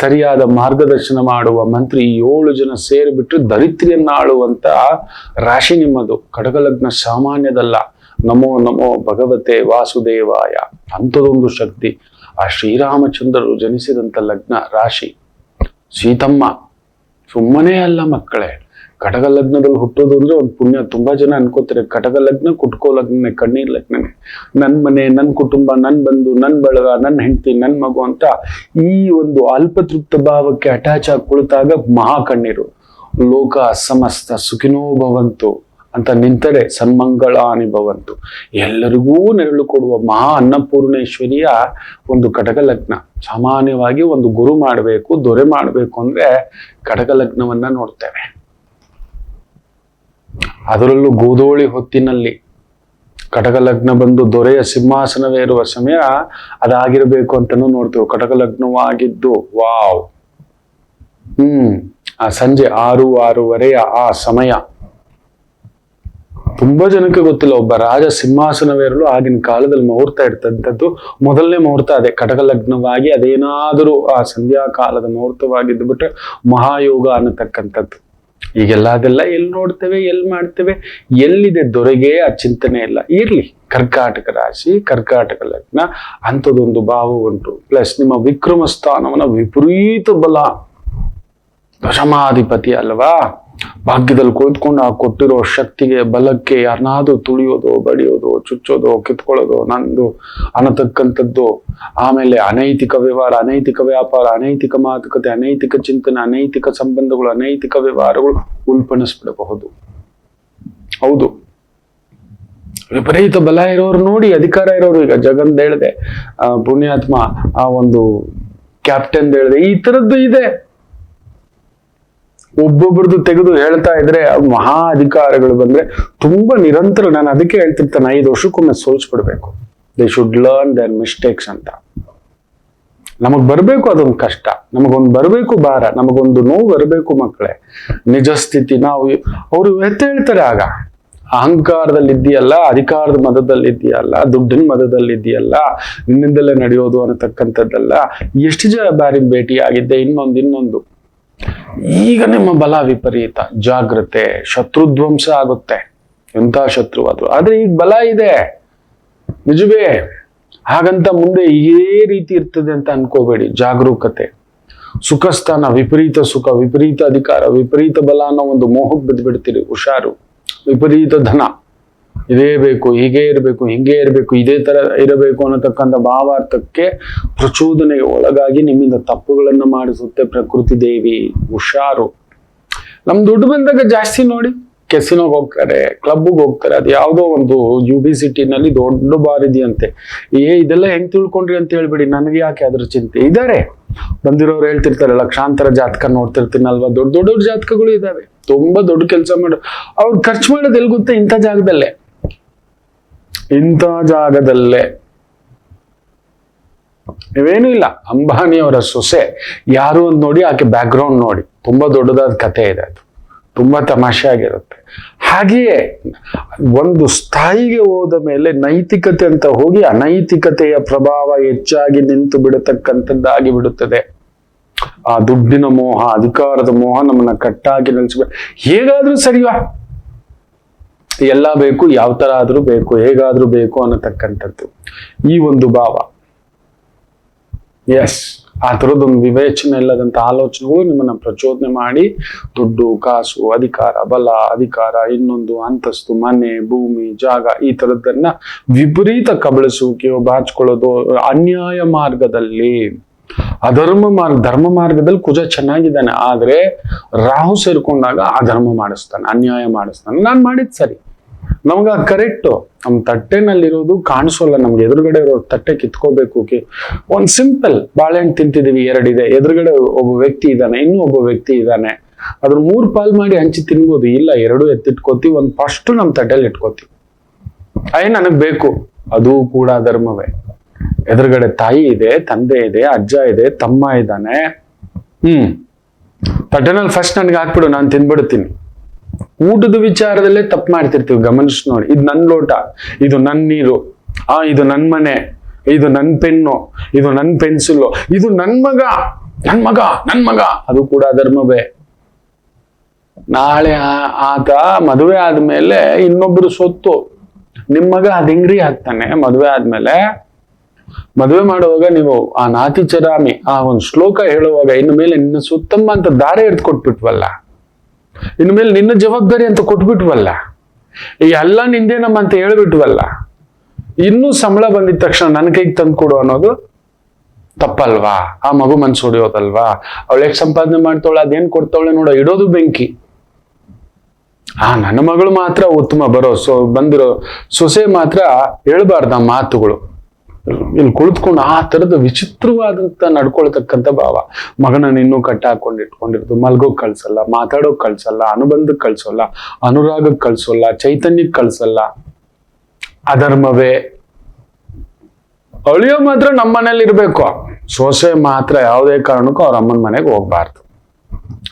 ಸರಿಯಾದ ಮಾರ್ಗದರ್ಶನ ಮಾಡುವ ಮಂತ್ರಿ, 7 ಜನ ಸೇರಿಬಿಟ್ಟು ದರಿದ್ರಿಯನ್ನ ಆಳುವಂತ ರಾಶಿ ನಿಮ್ಮದು. ಕಡಗಲಗ್ನ ಸಾಮಾನ್ಯದಲ್ಲ. ನಮೋ ನಮೋ ಭಗವತೆ ವಾಸುದೇವಾಯ. ಅಂಥದೊಂದು ಶಕ್ತಿ ಆ ಶ್ರೀರಾಮಚಂದ್ರರು ಜನಿಸಿದಂತ ಲಗ್ನ ರಾಶಿ. ಸೀತಮ್ಮ ಸುಮ್ಮನೆ ಅಲ್ಲ ಮಕ್ಕಳೇ, ಕಟಕ ಲಗ್ನದಲ್ಲಿ ಹುಟ್ಟೋದು ಅಂದ್ರೆ ಒಂದು ಪುಣ್ಯ. ತುಂಬಾ ಜನ ಅನ್ಕೋತಾರೆ ಕಟಕ ಲಗ್ನ ಕುಟ್ಕೋ ಲಗ್ನ, ಕಣ್ಣೀರ್ ಲಗ್ನನೇ, ನನ್ ಮನೆ, ನನ್ ಕುಟುಂಬ, ನನ್ ಬಂಧು, ನನ್ ಬಳಗ, ನನ್ ಹೆಂಡತಿ, ನನ್ ಮಗು ಅಂತ ಈ ಒಂದು ಅಲ್ಪತೃಪ್ತ ಭಾವಕ್ಕೆ ಅಟ್ಯಾಚ್ ಆಗಿ ಕುಳಿತಾಗ ಮಹಾ ಕಣ್ಣೀರು. ಲೋಕ ಸಮಸ್ತ ಸುಖಿನೋ ಭವಂತು ಅಂತ ನಿಂತರೆ ಸನ್ಮಂಗಳಾನಿ ಭವಂತು. ಎಲ್ಲರಿಗೂ ನೆರಳು ಕೊಡುವ ಮಹಾ ಅನ್ನಪೂರ್ಣೇಶ್ವರಿಯ ಒಂದು ಕಟಕ ಲಗ್ನ. ಸಾಮಾನ್ಯವಾಗಿ ಒಂದು ಗುರು ಮಾಡಬೇಕು, ದೊರೆ ಮಾಡಬೇಕು ಅಂದ್ರೆ ಕಟಕ ಲಗ್ನವನ್ನ ನೋಡ್ತೇವೆ. ಅದರಲ್ಲೂ ಗೋಧೋಳಿ ಹೊತ್ತಿನಲ್ಲಿ ಕಟಕ ಲಗ್ನ ಬಂದು ದೊರೆಯ ಸಿಂಹಾಸನವೇ ಇರುವ ಸಮಯ ಅದಾಗಿರ್ಬೇಕು ಅಂತಾನು ನೋಡ್ತೇವೆ. ಕಟಕ ಲಗ್ನವಾಗಿದ್ದು ವಾವ್. ಆ ಸಂಜೆ 6-6:30 ಆ ಸಮಯ ತುಂಬಾ ಜನಕ್ಕೆ ಗೊತ್ತಿಲ್ಲ. ಒಬ್ಬ ರಾಜ ಸಿಂಹಾಸನವೇರಲು ಆಗಿನ ಕಾಲದಲ್ಲಿ ಮುಹೂರ್ತ ಇರ್ತಂಥದ್ದು. ಮೊದಲನೇ ಮುಹೂರ್ತ ಅದೇ ಕಟಕ ಲಗ್ನವಾಗಿ, ಅದೇನಾದರೂ ಆ ಸಂಧ್ಯಾ ಕಾಲದ ಮುಹೂರ್ತವಾಗಿದ್ದು ಬಿಟ್ರೆ ಮಹಾಯೋಗ ಅನ್ನತಕ್ಕಂಥದ್ದು. ಈಗೆಲ್ಲ ಅದೆಲ್ಲ ಎಲ್ಲಿ ನೋಡ್ತೇವೆ, ಎಲ್ಲಿ ಮಾಡ್ತೇವೆ, ಎಲ್ಲಿದೆ ದೊರೆಗೆ ಆ ಚಿಂತನೆ ಇಲ್ಲ. ಇರ್ಲಿ, ಕರ್ಕಾಟಕ ರಾಶಿ, ಕರ್ಕಾಟಕ ಲಗ್ನ ಅಂಥದ್ದೊಂದು ಭಾವ ಉಂಟು. ಪ್ಲಸ್ ನಿಮ್ಮ ವಿಕ್ರಮ ಸ್ಥಾನವನ್ನ ವಿಪರೀತ ಬಲ, ದಶಮಾಧಿಪತಿ ಅಲ್ವಾ, ಭಾಗ್ಯದಲ್ಲಿ ಕುಳಿತುಕೊಂಡು ಆ ಕೊಟ್ಟಿರೋ ಶಕ್ತಿಗೆ, ಬಲಕ್ಕೆ ಯಾರನ್ನಾದ್ರೂ ತುಳಿಯೋದು, ಬಡಿಯೋದು, ಚುಚ್ಚೋದು, ಕಿತ್ಕೊಳ್ಳೋದು, ನಂದು ಅನ್ನತಕ್ಕಂಥದ್ದು. ಆಮೇಲೆ ಅನೈತಿಕ ವ್ಯವಹಾರ, ಅನೈತಿಕ ವ್ಯಾಪಾರ, ಅನೈತಿಕ ಮಾತುಕತೆ, ಅನೈತಿಕ ಚಿಂತನೆ, ಅನೈತಿಕ ಸಂಬಂಧಗಳು, ಅನೈತಿಕ ವ್ಯವಹಾರಗಳು ಉಲ್ಪಣಿಸ್ಬಿಡಬಹುದು. ಹೌದು, ವಿಪರೀತ ಬಲ ಇರೋರು ನೋಡಿ, ಅಧಿಕಾರ ಇರೋರು. ಈಗ ಜಗನ್ ಹೇಳಿದೆ, ಪುಣ್ಯಾತ್ಮ ಆ ಒಂದು ಕ್ಯಾಪ್ಟನ್ ಹೇಳಿದೆ, ಈ ತರದ್ದು ಇದೆ. ಒಬ್ಬೊಬ್ರದ್ದು ತೆಗೆದು ಹೇಳ್ತಾ ಇದ್ರೆ ಮಹಾ ಅಧಿಕಾರಗಳು ಬಂದ್ರೆ ತುಂಬಾ ನಿರಂತರ. ನಾನು ಅದಕ್ಕೆ ಹೇಳ್ತಿರ್ತಾನೆ, 5 ವರ್ಷಕ್ಕೊಮ್ಮೆ ಸೋಲ್ಸ್ಬಿಡ್ಬೇಕು. They should learn their mistakes ಅಂತ. ನಮಗ್ ಬರ್ಬೇಕು ಅದೊಂದು ಕಷ್ಟ, ನಮಗೊಂದು ಬರ್ಬೇಕು ಭಾರ, ನಮಗೊಂದು ನೋವು ಬರಬೇಕು ಮಕ್ಕಳೇ. ನಿಜ ಸ್ಥಿತಿ ನಾವು ಅವರು ಎತ್ತ ಹೇಳ್ತಾರೆ. ಆಗ ಅಹಂಕಾರದಲ್ಲಿ ಇದೆಯಲ್ಲ, ಅಧಿಕಾರದ ಮದದಲ್ಲಿ ಇದೆಯಲ್ಲ, ದುಡ್ಡಿನ ಮದದಲ್ಲಿ ಇದೆಯಲ್ಲ, ನಿನ್ನಿಂದಲೇ ನಡೆಯೋದು ಅನ್ನತಕ್ಕಂಥದ್ದಲ್ಲ. ಎಷ್ಟು ಬಾರಿ ಭೇಟಿ ಆಗಿದ್ದೆ, ಇನ್ನೊಂದು. ಈಗ ನಿಮ್ಮ ಬಲ ವಿಪರೀತ, ಜಾಗ್ರತೆ, ಶತ್ರುಧ್ವಂಸ ಆಗುತ್ತೆ. ಎಂಥ ಶತ್ರು ಆದ್ರು. ಆದ್ರೆ ಈಗ ಬಲ ಇದೆ, ನಿಜವೇ. ಹಾಗಂತ ಮುಂದೆ ಇದೇ ರೀತಿ ಇರ್ತದೆ ಅಂತ ಅನ್ಕೋಬೇಡಿ. ಜಾಗರೂಕತೆ, ಸುಖಸ್ಥಾನ, ವಿಪರೀತ ಸುಖ, ವಿಪರೀತ ಅಧಿಕಾರ, ವಿಪರೀತ ಬಲ ಅನ್ನೋ ಒಂದು ಮೋಹಕ್ಕೆ ಬಿದ್ದುಬಿಡ್ತೀರಿ. ಹುಷಾರು. ವಿಪರೀತ ಧನ, ಇದೇ ಬೇಕು, ಹೀಗೆ ಇರಬೇಕು, ಹಿಂಗೆ ಇರಬೇಕು, ಇದೇ ತರ ಇರಬೇಕು ಅನ್ನತಕ್ಕಂಥ ಭಾವಾರ್ಥಕ್ಕೆ ಪ್ರಚೋದನೆಗೆ ಒಳಗಾಗಿ ನಿಮ್ಮಿಂದ ತಪ್ಪುಗಳನ್ನ ಮಾಡಿಸುತ್ತೆ ಪ್ರಕೃತಿ ದೇವಿ. ಹುಷಾರು. ನಮ್ ದುಡ್ಡು ಬಂದಾಗ ಜಾಸ್ತಿ ನೋಡಿ, ಕೆಸಿನೋಗೆ ಹೋಗ್ತಾರೆ, ಕ್ಲಬ್ಗೆ ಹೋಗ್ತಾರೆ. ಅದು ಯಾವುದೋ ಒಂದು UB-ಸಿಟಿನಲ್ಲಿ ದೊಡ್ಡ ಬಾರ್ ಇದೆಯಂತೆ. ಇದೆಲ್ಲ ಹೆಂಗ್ ತಿಳ್ಕೊಂಡ್ರಿ ಅಂತ ಹೇಳ್ಬೇಡಿ, ನನಗೆ ಯಾಕೆ ಅದ್ರ ಚಿಂತೆ. ಇದಾರೆ ಬಂದಿರೋರು ಹೇಳ್ತಿರ್ತಾರೆ, ಲಕ್ಷಾಂತರ ಜಾತಕ ನೋಡ್ತಿರ್ತೀನಲ್ವಾ, ದೊಡ್ಡ ಜಾತಕಗಳು ಇದಾವೆ, ತುಂಬಾ ದೊಡ್ಡ ಕೆಲಸ ಮಾಡು. ಅವ್ರು ಖರ್ಚು ಮಾಡೋದು ಎಲ್ಲಿ ಗೊತ್ತಾ? ಇಂಥ ಜಾಗದಲ್ಲೇ. ಇವೇನು ಇಲ್ಲ, ಅಂಬಾನಿಯವರ ಸೊಸೆ ಯಾರು ಅಂತ ನೋಡಿ, ಆಕೆ ಬ್ಯಾಕ್ ಗ್ರೌಂಡ್ ನೋಡಿ, ತುಂಬಾ ದೊಡ್ಡದಾದ ಕಥೆ ಇದೆ. ಅದು ತುಂಬಾ ತಮಾಷೆ ಆಗಿರುತ್ತೆ. ಹಾಗೆಯೇ ಒಂದು ಸ್ಥಾಯಿಗೆ ಹೋದ ಮೇಲೆ ನೈತಿಕತೆ ಅಂತ ಹೋಗಿ ಅನೈತಿಕತೆಯ ಪ್ರಭಾವ ಹೆಚ್ಚಾಗಿ ನಿಂತು ಬಿಡತಕ್ಕಂಥದ್ದಾಗಿ ಬಿಡುತ್ತದೆ. ಆ ದುಡ್ಡಿನ ಮೋಹ, ಅಧಿಕಾರದ ಮೋಹ ನಮ್ಮನ್ನ ಕಟ್ಟಾಗಿ ನಿಲ್ಸ್ಬೇಕು. ಹೇಗಾದ್ರೂ ಸರಿವಾ, ಎಲ್ಲ ಬೇಕು, ಯಾವ ತರ ಆದ್ರೂ ಬೇಕು, ಹೇಗಾದ್ರೂ ಬೇಕು ಅನ್ನತಕ್ಕಂಥದ್ದು ಈ ಒಂದು ಭಾವ. ಎಸ್, ಆ ಥರದ್ದೊಂದು ವಿವೇಚನೆ ಇಲ್ಲದಂತ ಆಲೋಚನೆಗಳು ನಿಮ್ಮನ್ನ ಪ್ರಚೋದನೆ ಮಾಡಿ ದುಡ್ಡು, ಕಾಸು, ಅಧಿಕಾರ, ಬಲ, ಅಧಿಕಾರ, ಇನ್ನೊಂದು ಅಂತಸ್ತು, ಮನೆ, ಭೂಮಿ, ಜಾಗ, ಈ ತರದ್ದನ್ನ ವಿಪರೀತ ಕಬಳಿಸುವಿಕೆಯೋ, ಬಾಚ್ಕೊಳ್ಳೋದು, ಅನ್ಯಾಯ ಮಾರ್ಗದಲ್ಲಿ, ಧರ್ಮ ಮಾರ್ಗದಲ್ಲಿ ಕುಜ ಚೆನ್ನಾಗಿದ್ದಾನೆ, ಆದ್ರೆ ರಾಹು ಸೇರ್ಕೊಂಡಾಗ ಅಧರ್ಮ ಮಾಡಿಸ್ತಾನೆ, ಅನ್ಯಾಯ ಮಾಡಿಸ್ತಾನೆ. ನಾನ್ ಮಾಡಿದ್ ಸರಿ, ನಮ್ಗ ಕರೆಕ್ಟು. ನಮ್ ತಟ್ಟೆನಲ್ಲಿರೋದು ಕಾಣಿಸೋಲ್ಲ, ನಮ್ಗೆ ಎದುರುಗಡೆ ಇರೋ ತಟ್ಟೆ ಕಿತ್ಕೋಬೇಕು. ಒಂದ್ ಸಿಂಪಲ್ ಬಾಳೆಹಣ್ಣು ತಿಂತಿದೀವಿ, 2 ಇದೆ, ಎದುರುಗಡೆ ಒಬ್ಬ ವ್ಯಕ್ತಿ ಇದ್ದಾನೆ, ಇನ್ನೂ ಒಬ್ಬ ವ್ಯಕ್ತಿ ಇದ್ದಾನೆ, ಅದ್ರ 3 ಪಾಲ್ ಮಾಡಿ ಹಂಚಿ ತಿನ್ಬೋದು. ಇಲ್ಲ, 2 ಎತ್ತಿಟ್ಕೋತೀವಿ, ಒಂದ್ ಫಸ್ಟ್ ನಮ್ ತಟ್ಟೆಲಿ ಇಟ್ಕೋತೀವಿ. ನನಗ್ ಬೇಕು, ಅದು ಕೂಡ ಧರ್ಮವೇ. ಎದುರುಗಡೆ ತಾಯಿ ಇದೆ, ತಂದೆ ಇದೆ, ಅಜ್ಜ ಇದೆ, ತಮ್ಮ ಇದ್ದಾನೆ. ತಟ್ಟೆನಲ್ಲಿ ಫಸ್ಟ್ ನನ್ಗೆ ಹಾಕ್ಬಿಡು, ನಾನು ತಿನ್ಬಿಡ್ತೀನಿ. ಊಟದ ವಿಚಾರದಲ್ಲೇ ತಪ್ಪು ಮಾಡ್ತಿರ್ತೀವಿ, ಗಮನಿಸ್ ನೋಡಿ. ಇದು ನನ್ ಲೋಟ, ಇದು ನನ್ ನೀರು, ಇದು ನನ್ ಮನೆ, ಇದು ನನ್ ಪೆನ್ನು, ಇದು ನನ್ ಪೆನ್ಸಿಲ್, ಇದು ನನ್ ಮಗ, ಅದು ಕೂಡ ಧರ್ಮವೇ. ನಾಳೆ ಆತ ಮದುವೆ ಆದ್ಮೇಲೆ ಇನ್ನೊಬ್ರು ಸೊತ್ತು ನಿಮ್ ಮಗ ಅದ್ ಹೆಂಗ್ರಿ ಆಗ್ತಾನೆ. ಮದುವೆ ಮಾಡುವಾಗ ನೀವು ಆ ನಾತಿ ಚರಾಮಿ ಆ ಒಂದು ಶ್ಲೋಕ ಹೇಳುವಾಗ, ಇನ್ನು ಮೇಲೆ ನಿನ್ನ ಸುತ್ತಮ್ಮ ಅಂತ ದಾರೆ ಎಡ್ಕೊಟ್ಬಿಟ್ವಲ್ಲ, ಇನ್ಮೇಲೆ ನಿನ್ನ ಜವಾಬ್ದಾರಿ ಅಂತ ಕೊಟ್ಬಿಟ್ವಲ್ಲ, ಎಲ್ಲ ನಿಂದೇನಮ್ಮ ಅಂತ ಹೇಳ್ಬಿಟ್ವಲ್ಲ, ಇನ್ನೂ ಸಂಬಳ ಬಂದಿದ ತಕ್ಷಣ ನನ್ನ ಕೈಗೆ ತಂದು ಕೊಡು ಅನ್ನೋದು ತಪ್ಪಲ್ವಾ? ಆ ಮಗು ಮನ್ಸು ಹೊಡಿಯೋದಲ್ವಾ? ಅವಳೆಷ್ಟು ಸಂಪಾದನೆ ಮಾಡ್ತಾವಳೆ, ಅದೇನ್ ಕೊಡ್ತಾವಳೆ ನೋಡೋ, ಇಡೋದು ಬೆಂಕಿ. ನನ್ನ ಮಗಳು ಮಾತ್ರ ಉತ್ತಮ, ಬಂದಿರೋ ಸೊಸೆ ಮಾತ್ರ ಹೇಳ್ಬಾರ್ದ ಮಾತುಗಳು. ಇಲ್ಲಿ ಕುಳಿತುಕೊಂಡು ಆ ತರದ ವಿಚಿತ್ರವಾದಂತ ನಡ್ಕೊಳ್ತಕ್ಕಂಥ ಭಾವ. ಮಗನನ್ನ ಇನ್ನೂ ಕಟ್ಟ ಹಾಕೊಂಡು ಇಟ್ಕೊಂಡಿರ್ದು, ಮಲ್ಗೋಕ್ ಕಳ್ಸಲ್ಲ, ಮಾತಾಡೋಕ್ ಕಳ್ಸಲ್ಲ, ಅನುಬಂಧಕ್ ಕಳ್ಸೋಲ್ಲ, ಅನುರಾಗಕ್ ಕಳ್ಸೋಲ್ಲ, ಚೈತನ್ಯಕ್ ಕಳ್ಸಲ್ಲ. ಅಧರ್ಮವೇ. ಅಳಿಯೋ ಮಾತ್ರ ನಮ್ಮ ಮನೇಲಿ ಇರ್ಬೇಕು, ಸೊಸೆ ಮಾತ್ರ ಯಾವುದೇ ಕಾರಣಕ್ಕೂ ಅವ್ರ ಅಮ್ಮನ ಮನೆಗೆ ಹೋಗ್ಬಾರ್ದು,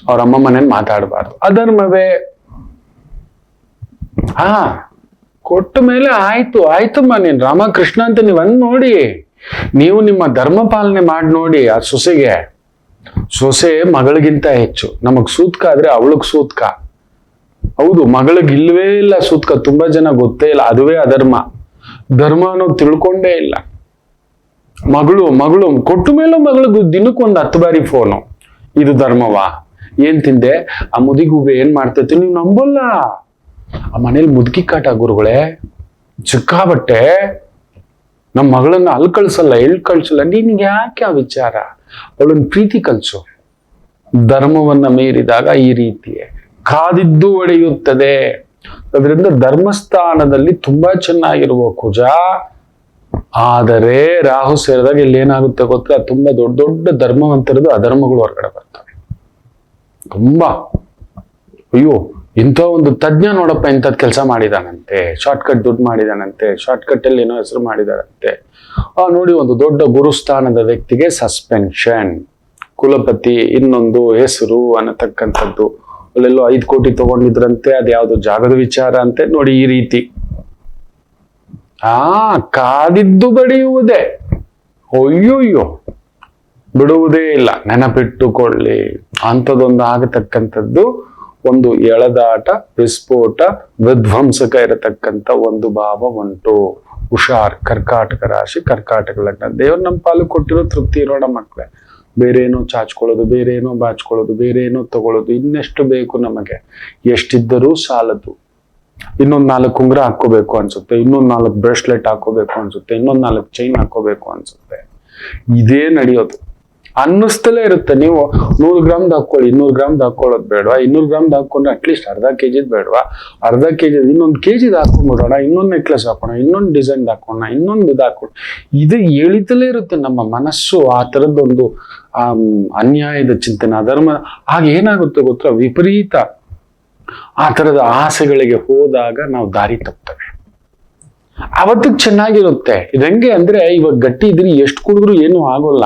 ಅವ್ರ ಅಮ್ಮ ಮನೇಲಿ ಮಾತಾಡಬಾರ್ದು. ಅಧರ್ಮವೇ. ಕೊಟ್ಟ ಮೇಲೆ ಆಯ್ತಮ್ಮ, ನೀನ್ ರಾಮಕೃಷ್ಣ ಅಂತ ನೀವ್ ನೋಡಿ, ನೀವು ನಿಮ್ಮ ಧರ್ಮ ಪಾಲನೆ ಮಾಡಿ ನೋಡಿ. ಆ ಸೊಸೆ ಮಗಳಿಗಿಂತ ಹೆಚ್ಚು. ನಮಗ್ ಸೂತ್ಕ ಆದ್ರೆ ಅವಳಗ್ ಸೂತ್ಕ. ಹೌದು, ಮಗಳಿಗೆ ಇಲ್ವೇ ಇಲ್ಲ ಸೂತ್ಕ. ತುಂಬಾ ಜನ ಗೊತ್ತೇ ಇಲ್ಲ, ಅದುವೇ ಅಧರ್ಮ. ಧರ್ಮ ಅನ್ನೋದು ತಿಳ್ಕೊಂಡೇ ಇಲ್ಲ. ಮಗಳು ಕೊಟ್ಟ ಮೇಲೂ ಮಗಳಿಗೂ ದಿನಕ್ಕೊಂದು 10 ಬಾರಿ ಫೋನು. ಇದು ಧರ್ಮವಾ? ಏನ್ ತಿಂದೆ? ಆ ಮುದಿಗೂಬೆ ಏನ್ ಮಾಡ್ತೈತಿ? ನೀವು ನಂಬಲ್ಲ. ಆ ಮನೇಲಿ ಮುದುಕಿ ಕಾಟ ಗುರುಗಳೇ, ಸಿಕ್ಕಾಬಟ್ಟೆ. ನಮ್ಮ ಮಗಳನ್ನ ಅಲ್ಲಿ ಕಳ್ಸಲ್ಲ, ಎಲ್ಲಿ ಕಳ್ಸಲ್ಲ. ನಿನ್ಗೆ ಯಾಕೆ ಆ ವಿಚಾರ? ಅವಳನ್ನ ಪ್ರೀತಿ ಕಲ್ಸು. ಧರ್ಮವನ್ನ ಮೀರಿದಾಗ ಈ ರೀತಿಯೇ ಕಾದಿದ್ದು ಒಡೆಯುತ್ತದೆ. ಅದರಿಂದ ಧರ್ಮಸ್ಥಾನದಲ್ಲಿ ತುಂಬಾ ಚೆನ್ನಾಗಿರುವ ಕುಜ, ಆದರೆ ರಾಹು ಸೇರಿದಾಗ ಇಲ್ಲಿ ಏನಾಗುತ್ತೆ ಗೊತ್ತಾ? ತುಂಬಾ ದೊಡ್ಡ ದೊಡ್ಡ ಧರ್ಮವಂತರದು ಅಧರ್ಮಗಳು ಹೊರಗಡೆ ಬರ್ತವೆ. ತುಂಬಾ ಅಯ್ಯೋ, ಇಂಥ ಒಂದು ತಜ್ಞ ನೋಡಪ್ಪ ಇಂಥದ್ ಕೆಲಸ ಮಾಡಿದಾನಂತೆ, ಶಾರ್ಟ್ಕಟ್ ದುಡ್ಡು ಮಾಡಿದಾನಂತೆ, ಶಾರ್ಟ್ಕಟ್ ಅಲ್ಲಿ ಏನೋ ಹೆಸರು ಮಾಡಿದಾರಂತೆ. ನೋಡಿ, ಒಂದು ದೊಡ್ಡ ಗುರುಸ್ಥಾನದ ವ್ಯಕ್ತಿಗೆ ಸಸ್ಪೆನ್ಷನ್, ಕುಲಪತಿ, ಇನ್ನೊಂದು ಹೆಸರು ಅನ್ನತಕ್ಕಂಥದ್ದು. ಅಲ್ಲೆಲ್ಲೋ 5 ಕೋಟಿ ತಗೊಂಡಿದ್ರಂತೆ, ಅದ್ಯಾವ್ದು ಜಾಗದ ವಿಚಾರ ಅಂತೆ. ನೋಡಿ ಈ ರೀತಿ ಕಾದಿದ್ದು ಬಡಿಯುವುದೇ. ಅಯ್ಯೋಯ್ಯೋ, ಬಿಡುವುದೇ ಇಲ್ಲ. ನೆನಪಿಟ್ಟುಕೊಳ್ಳಿ, ಅಂಥದ್ದೊಂದು ಆಗತಕ್ಕಂಥದ್ದು ಒಂದು ಎಳೆದಾಟ, ವಿಸ್ಫೋಟ, ವಿಧ್ವಂಸಕ ಇರತಕ್ಕಂಥ ಒಂದು ಭಾವ ಉಂಟು. ಹುಷಾರ್. ಕರ್ಕಾಟಕ ರಾಶಿ, ಕರ್ಕಾಟಕ ಲಗ್ನ. ದೇವ್ರು ನಮ್ಮ ಪಾಲು ಕೊಟ್ಟಿರೋ ತೃಪ್ತಿ ಇರೋಣ ಮಕ್ಕಳೇ. ಬೇರೆ ಏನೋ ಚಾಚ್ಕೊಳ್ಳೋದು, ಬೇರೆ ಏನೋ ಬಾಚ್ಕೊಳ್ಳೋದು, ಬೇರೆ ಏನೋ ತಗೊಳ್ಳೋದು, ಇನ್ನೆಷ್ಟು ಬೇಕು ನಮಗೆ? ಎಷ್ಟಿದ್ದರೂ ಸಾಲದು. ಇನ್ನೊಂದ್ 4 ಉಂಗುರ ಹಾಕೋಬೇಕು ಅನ್ಸುತ್ತೆ, ಇನ್ನೊಂದ್ 4 ಬ್ರೇಸ್ಲೆಟ್ ಹಾಕೋಬೇಕು ಅನ್ಸುತ್ತೆ, ಇನ್ನೊಂದ್ 4 ಚೈನ್ ಹಾಕೋಬೇಕು ಅನ್ಸುತ್ತೆ. ಇದೇ ನಡೆಯೋದು. ಅನ್ನಿಸ್ತಲೇ ಇರುತ್ತೆ. ನೀವು 100 ಗ್ರಾಮ್ದು ಹಾಕೊಳ್ಳಿ, 200 ಗ್ರಾಮ್ದು ಹಾಕೊಳ್ಳೋದು ಬೇಡವಾ? 200 ಗ್ರಾಮ್ದು ಹಾಕೊಂಡ್ರೆ ಅಟ್ಲೀಸ್ಟ್ ಅರ್ಧ ಕೆಜಿದ್ ಬೇಡವಾ? ಅರ್ಧ ಕೆಜಿ ಇನ್ನೊಂದು ಕೆಜಿದ್ ಹಾಕೊಂಡ್ಬಿಡೋಣ, ಇನ್ನೊಂದು ನೆಕ್ಲೆಸ್ ಹಾಕೋಣ, ಇನ್ನೊಂದು ಡಿಸೈನ್ ಹಾಕೋಣ, ಇನ್ನೊಂದು ಇದು ಹಾಕೋಣ. ಇದು ಎಳಿತಲೇ ಇರುತ್ತೆ ನಮ್ಮ ಮನಸ್ಸು. ಆ ತರದ್ದೊಂದು ಅನ್ಯಾಯದ ಚಿಂತನೆ, ಅಧರ್ಮ. ಆಗ ಏನಾಗುತ್ತೆ ಗೊತ್ತಾ? ವಿಪರೀತ ಆ ತರದ ಆಸೆಗಳಿಗೆ ಹೋದಾಗ ನಾವು ದಾರಿ ತಪ್ತೇವೆ. ಅವತ್ತಿಗೆ ಚೆನ್ನಾಗಿರುತ್ತೆ. ಇದಂಗೆ ಅಂದ್ರೆ, ಇವಾಗ ಗಟ್ಟಿ ಇದ್ರಿ ಎಷ್ಟು ಕುಡಿದ್ರು ಏನೂ ಆಗೋಲ್ಲ.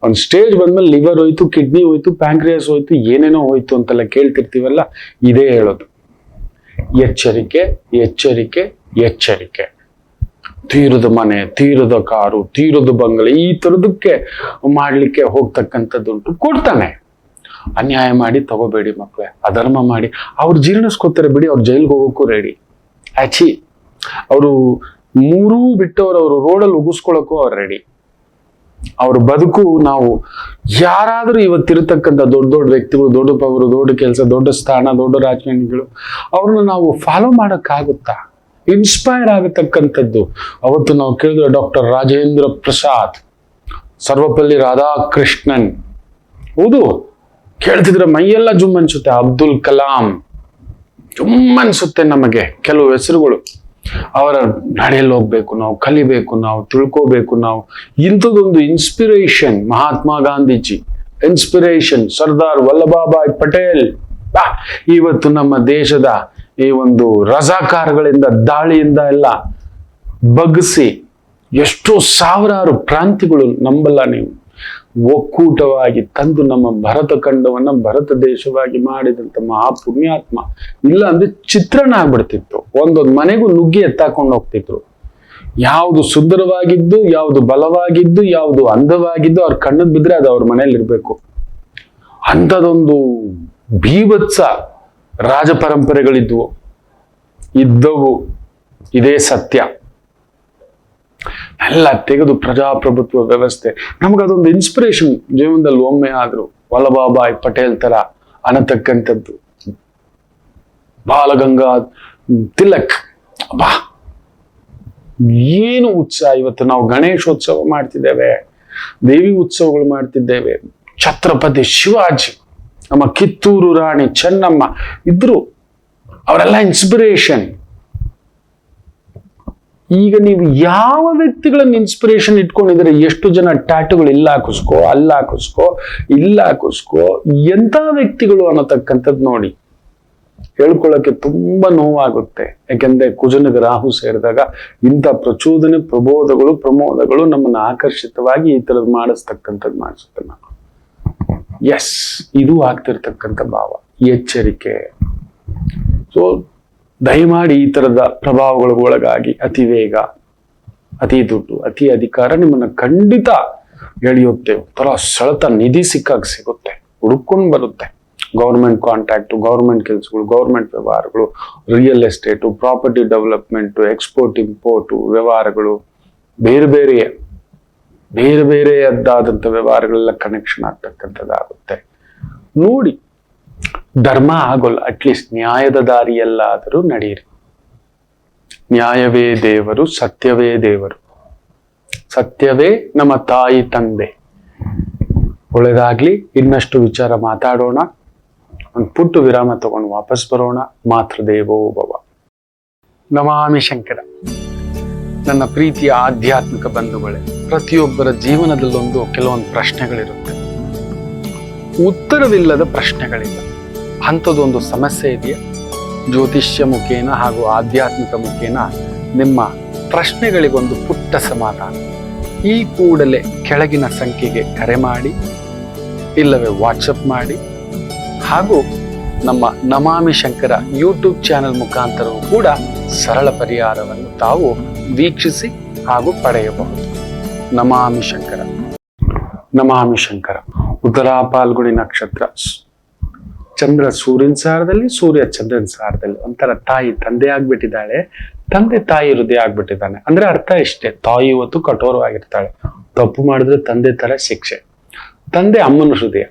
ಒಂದು ಸ್ಟೇಜ್ ಬಂದ್ಮೇಲೆ ಲಿವರ್ ಹೋಯ್ತು, ಕಿಡ್ನಿ ಹೋಯ್ತು, ಪ್ಯಾಂಕ್ರಿಯಾಸ್ ಹೋಯ್ತು, ಏನೇನೋ ಹೋಯ್ತು ಅಂತೆಲ್ಲ ಕೇಳ್ತಿರ್ತೀವಲ್ಲ, ಇದೇ ಹೇಳೋದು. ಎಚ್ಚರಿಕೆ, ಎಚ್ಚರಿಕೆ, ಎಚ್ಚರಿಕೆ. ತೀರದ ಮನೆ, ತೀರದ ಕಾರು, ತೀರದ ಬಂಗಲೆ, ಈ ತರದಕ್ಕೆ ಮಾಡ್ಲಿಕ್ಕೆ ಹೋಗ್ತಕ್ಕಂಥದ್ದುಂಟು. ಕೊಡ್ತಾನೆ. ಅನ್ಯಾಯ ಮಾಡಿ ತಗೋಬೇಡಿ ಮಕ್ಕಳೇ. ಅಧರ್ಮ ಮಾಡಿ ಅವ್ರು ಜೀರ್ಣಿಸ್ಕೋತಾರೆ ಬಿಡಿ. ಅವ್ರು ಜೈಲ್ಗೆ ಹೋಗೋಕ್ಕೂ ರೆಡಿ. ಆಚಿ ಅವರು 3 ಬಿಟ್ಟವ್ರು, ಅವರು ರೋಡಲ್ಲಿ ಉಗಿಸ್ಕೊಳಕ್ಕೂ ಅವ್ರು ರೆಡಿ. ಅವ್ರ ಬದುಕು ನಾವು ಯಾರಾದ್ರೂ ಇವತ್ತಿರತಕ್ಕಂಥ ದೊಡ್ಡ ದೊಡ್ಡ ವ್ಯಕ್ತಿಗಳು, ದೊಡ್ಡ ಪವರು, ದೊಡ್ಡ ಕೆಲಸ, ದೊಡ್ಡ ಸ್ಥಾನ, ದೊಡ್ಡ ರಾಜಕಾರಣಿಗಳು, ಅವ್ರನ್ನ ನಾವು ಫಾಲೋ ಮಾಡಕ್ಕಾಗುತ್ತಾ? ಇನ್ಸ್ಪೈರ್ ಆಗತಕ್ಕಂಥದ್ದು. ಅವತ್ತು ನಾವು ಕೇಳಿದ್ರೆ ಡಾಕ್ಟರ್ ರಾಜೇಂದ್ರ ಪ್ರಸಾದ್, ಸರ್ವಪಲ್ಲಿ ರಾಧಾಕೃಷ್ಣನ್, ಹೌದು, ಕೇಳ್ತಿದ್ರೆ ಮೈಯೆಲ್ಲ ಜುಮ್ ಅನ್ಸುತ್ತೆ. ಅಬ್ದುಲ್ ಕಲಾಂ, ಜುಮ್ ಅನ್ಸುತ್ತೆ ನಮಗೆ ಕೆಲವು ಹೆಸರುಗಳು. ಅವರ ನಡೆಯಲ್ಲಿ ಹೋಗ್ಬೇಕು, ನಾವು ಕಲಿಬೇಕು, ನಾವು ತಿಳ್ಕೋಬೇಕು. ನಾವು ಇಂಥದ್ದೊಂದು ಇನ್ಸ್ಪಿರೇಷನ್. ಮಹಾತ್ಮ ಗಾಂಧೀಜಿ ಇನ್ಸ್ಪಿರೇಷನ್, ಸರ್ದಾರ್ ವಲ್ಲಭಭಾಯ್ ಪಟೇಲ್. ಇವತ್ತು ನಮ್ಮ ದೇಶದ ಈ ಒಂದು ರಜಾಕಾರಗಳಿಂದ, ದಾಳಿಯಿಂದ ಎಲ್ಲ ಬಗ್ಗಿಸಿ ಎಷ್ಟೋ ಸಾವಿರಾರು ಪ್ರಾಂತ್ಯಗಳು, ನಂಬಲ್ಲ ನೀವು, ಒಕ್ಕೂಟವಾಗಿ ತಂದು ನಮ್ಮ ಭರತ ಖಂಡವನ್ನ ಭಾರತ ದೇಶವಾಗಿ ಮಾಡಿದಂತ ಮಹಾಪುಣ್ಯಾತ್ಮ. ಇಲ್ಲ ಅಂದ್ರೆ ಚಿತ್ರಣ ಆಗ್ಬಿಡ್ತಿತ್ತು. ಒಂದೊಂದು ಮನೆಗೂ ನುಗ್ಗಿ ಎತ್ತಾಕೊಂಡು ಹೋಗ್ತಿದ್ರು. ಯಾವುದು ಸುಂದರವಾಗಿದ್ದು, ಯಾವುದು ಬಲವಾಗಿದ್ದು, ಯಾವುದು ಅಂದವಾಗಿದ್ದು ಅವ್ರ ಕಣ್ಣದ್ ಬಿದ್ರೆ ಅದು ಅವ್ರ ಮನೇಲಿ ಇರ್ಬೇಕು. ಅಂಥದೊಂದು ಭೀಭತ್ಸ ರಾಜ ಪರಂಪರೆಗಳಿದ್ವು, ಇದ್ದವು. ಇದೇ ಸತ್ಯ. ಎಲ್ಲ ತೆಗೆದು ಪ್ರಜಾಪ್ರಭುತ್ವ ವ್ಯವಸ್ಥೆ. ನಮಗದೊಂದು ಇನ್ಸ್ಪಿರೇಷನ್ ಜೀವನದಲ್ಲಿ ಒಮ್ಮೆ ಆದ್ರು. ವಲ್ಲಭಭಾಯ್ ಪಟೇಲ್ ತರ ಅನ್ನತಕ್ಕಂಥದ್ದು. ಬಾಲಗಂಗಾ ತಿಲಕ್. ಬಾ ಏನು ಉತ್ಸಾಹ! ಇವತ್ತು ನಾವು ಗಣೇಶೋತ್ಸವ ಮಾಡ್ತಿದ್ದೇವೆ, ದೇವಿ ಉತ್ಸವಗಳು ಮಾಡ್ತಿದ್ದೇವೆ. ಛತ್ರಪತಿ ಶಿವಾಜಿ, ನಮ್ಮ ಕಿತ್ತೂರು ರಾಣಿ ಚೆನ್ನಮ್ಮ ಇದ್ರು, ಅವರೆಲ್ಲ ಇನ್ಸ್ಪಿರೇಷನ್. ಈಗ ನೀವು ಯಾವ ವ್ಯಕ್ತಿಗಳನ್ನ ಇನ್ಸ್ಪಿರೇಷನ್ ಇಟ್ಕೊಂಡಿದ್ರೆ, ಎಷ್ಟು ಜನ ಟ್ಯಾಟುಗಳು ಇಲ್ಲ ಹಾಕಿಸ್ಕೋ, ಅಲ್ಲ ಹಾಕಿಸ್ಕೋ, ಇಲ್ಲ ಹಾಕಿಸ್ಕೋ, ಎಂತ ವ್ಯಕ್ತಿಗಳು ಅನ್ನತಕ್ಕಂಥದ್ದು ನೋಡಿ ಹೇಳ್ಕೊಳ್ಳೋಕೆ ತುಂಬಾ ನೋವಾಗುತ್ತೆ. ಯಾಕೆಂದ್ರೆ ಕುಜನಿಗೆ ರಾಹು ಸೇರಿದಾಗ ಇಂಥ ಪ್ರಚೋದನೆ, ಪ್ರಮೋದಗಳು ನಮ್ಮನ್ನ ಆಕರ್ಷಿತವಾಗಿ ಈ ತರದ್ ಮಾಡಿಸ್ತಕ್ಕಂಥದ್ದು ಮಾಡಿಸುತ್ತೆ. ನಾವು ಎಸ್, ಇದು ಆಗ್ತಿರ್ತಕ್ಕಂಥ ಭಾವ, ಎಚ್ಚರಿಕೆ. ಸೊ ದಯಮಾಡಿ ಈ ತರದ ಪ್ರಭಾವಗಳಿಗೆ ಒಳಗಾಗಿ ಅತಿ ವೇಗ, ಅತಿ ದುಡ್ಡು, ಅತಿ ಅಧಿಕಾರ ನಿಮ್ಮನ್ನ ಖಂಡಿತ ಎಳೆಯುತ್ತೆ. ತರ ಸೆಳೆತ ನಿಧಿ ಸಿಗುತ್ತೆ, ಹುಡುಕೊಂಡು ಬರುತ್ತೆ. ಗೌರ್ಮೆಂಟ್ ಕಾಂಟ್ಯಾಕ್ಟು, ಗೌರ್ಮೆಂಟ್ ಕೆಲಸಗಳು, ಗೌರ್ಮೆಂಟ್ ವ್ಯವಹಾರಗಳು, real estate, property development, export import ವ್ಯವಹಾರಗಳು, ಬೇರೆ ಬೇರೆಯದ್ದಾದಂಥ ವ್ಯವಹಾರಗಳೆಲ್ಲ ಕನೆಕ್ಷನ್ ಆಗ್ತಕ್ಕಂಥದ್ದಾಗುತ್ತೆ. ನೋಡಿ, ಧರ್ಮ ಆಗೋಲ್ಲ, ಅಟ್ಲೀಸ್ಟ್ ನ್ಯಾಯದ ದಾರಿಯಲ್ಲಾದರೂ ನಡೆಯಿರಿ. ನ್ಯಾಯವೇ ದೇವರು, ಸತ್ಯವೇ ದೇವರು, ಸತ್ಯವೇ ನಮ್ಮ ತಾಯಿ ತಂದೆ. ಒಳ್ಳೆದಾಗ್ಲಿ. ಇನ್ನಷ್ಟು ವಿಚಾರ ಮಾತಾಡೋಣ. ಒಂದು ಪುಟ್ಟು ವಿರಾಮ ತಗೊಂಡು ವಾಪಸ್ ಬರೋಣ. ಮಾತೃದೇವೋ ಭವ. ನಮಾಮಿ ಶಂಕರ. ನನ್ನ ಪ್ರೀತಿಯ ಆಧ್ಯಾತ್ಮಿಕ ಬಂಧುಗಳೇ, ಪ್ರತಿಯೊಬ್ಬರ ಜೀವನದಲ್ಲೊಂದು ಕೆಲವೊಂದು ಪ್ರಶ್ನೆಗಳಿರುತ್ತೆ, ಉತ್ತರವಿಲ್ಲದ ಪ್ರಶ್ನೆಗಳಿಲ್ಲ. ಅಂಥದ್ದೊಂದು ಸಮಸ್ಯೆ ಇದೆಯಾ? ಜ್ಯೋತಿಷ್ಯ ಮುಖೇನ ಹಾಗೂ ಆಧ್ಯಾತ್ಮಿಕ ಮುಖೇನ ನಿಮ್ಮ ಪ್ರಶ್ನೆಗಳಿಗೊಂದು ಪುಟ್ಟ ಸಮಾಧಾನ. ಈ ಕೂಡಲೇ ಕೆಳಗಿನ ಸಂಖ್ಯೆಗೆ ಕರೆ ಮಾಡಿ, ಇಲ್ಲವೇ ವಾಟ್ಸಪ್ ಮಾಡಿ, ಹಾಗೂ ನಮ್ಮ ನಮಾಮಿ ಶಂಕರ ಯೂಟ್ಯೂಬ್ ಚಾನೆಲ್ ಮುಖಾಂತರವೂ ಕೂಡ ಸರಳ ಪರಿಹಾರವನ್ನು ತಾವು ವೀಕ್ಷಿಸಿ ಹಾಗೂ ಪಡೆಯಬಹುದು. ನಮಾಮಿ ಶಂಕರ. ನಮಾಮಿ ಶಂಕರ. ಉತ್ತರಾ ಫಾಲ್ಗುಣಿ ನಕ್ಷತ್ರ, ಚಂದ್ರ ಸೂರ್ಯನ ಸಾರದಲ್ಲಿ, ಸೂರ್ಯ ಚಂದ್ರನ ಸಾರದಲ್ಲಿ. ಒಂಥರ ತಾಯಿ ತಂದೆ ಆಗ್ಬಿಟ್ಟಿದ್ದಾಳೆ, ತಂದೆ ತಾಯಿ ಹೃದಯ ಆಗ್ಬಿಟ್ಟಿದ್ದಾನೆ. ಅಂದ್ರೆ ಅರ್ಥ ಇಷ್ಟೇ, ತಾಯಿ ಇವತ್ತು ಕಠೋರವಾಗಿರ್ತಾಳೆ, ತಪ್ಪು ಮಾಡಿದ್ರೆ ತಂದೆ ತರ ಶಿಕ್ಷೆ. ತಂದೆ ಅಮ್ಮನ ಹೃದಯ,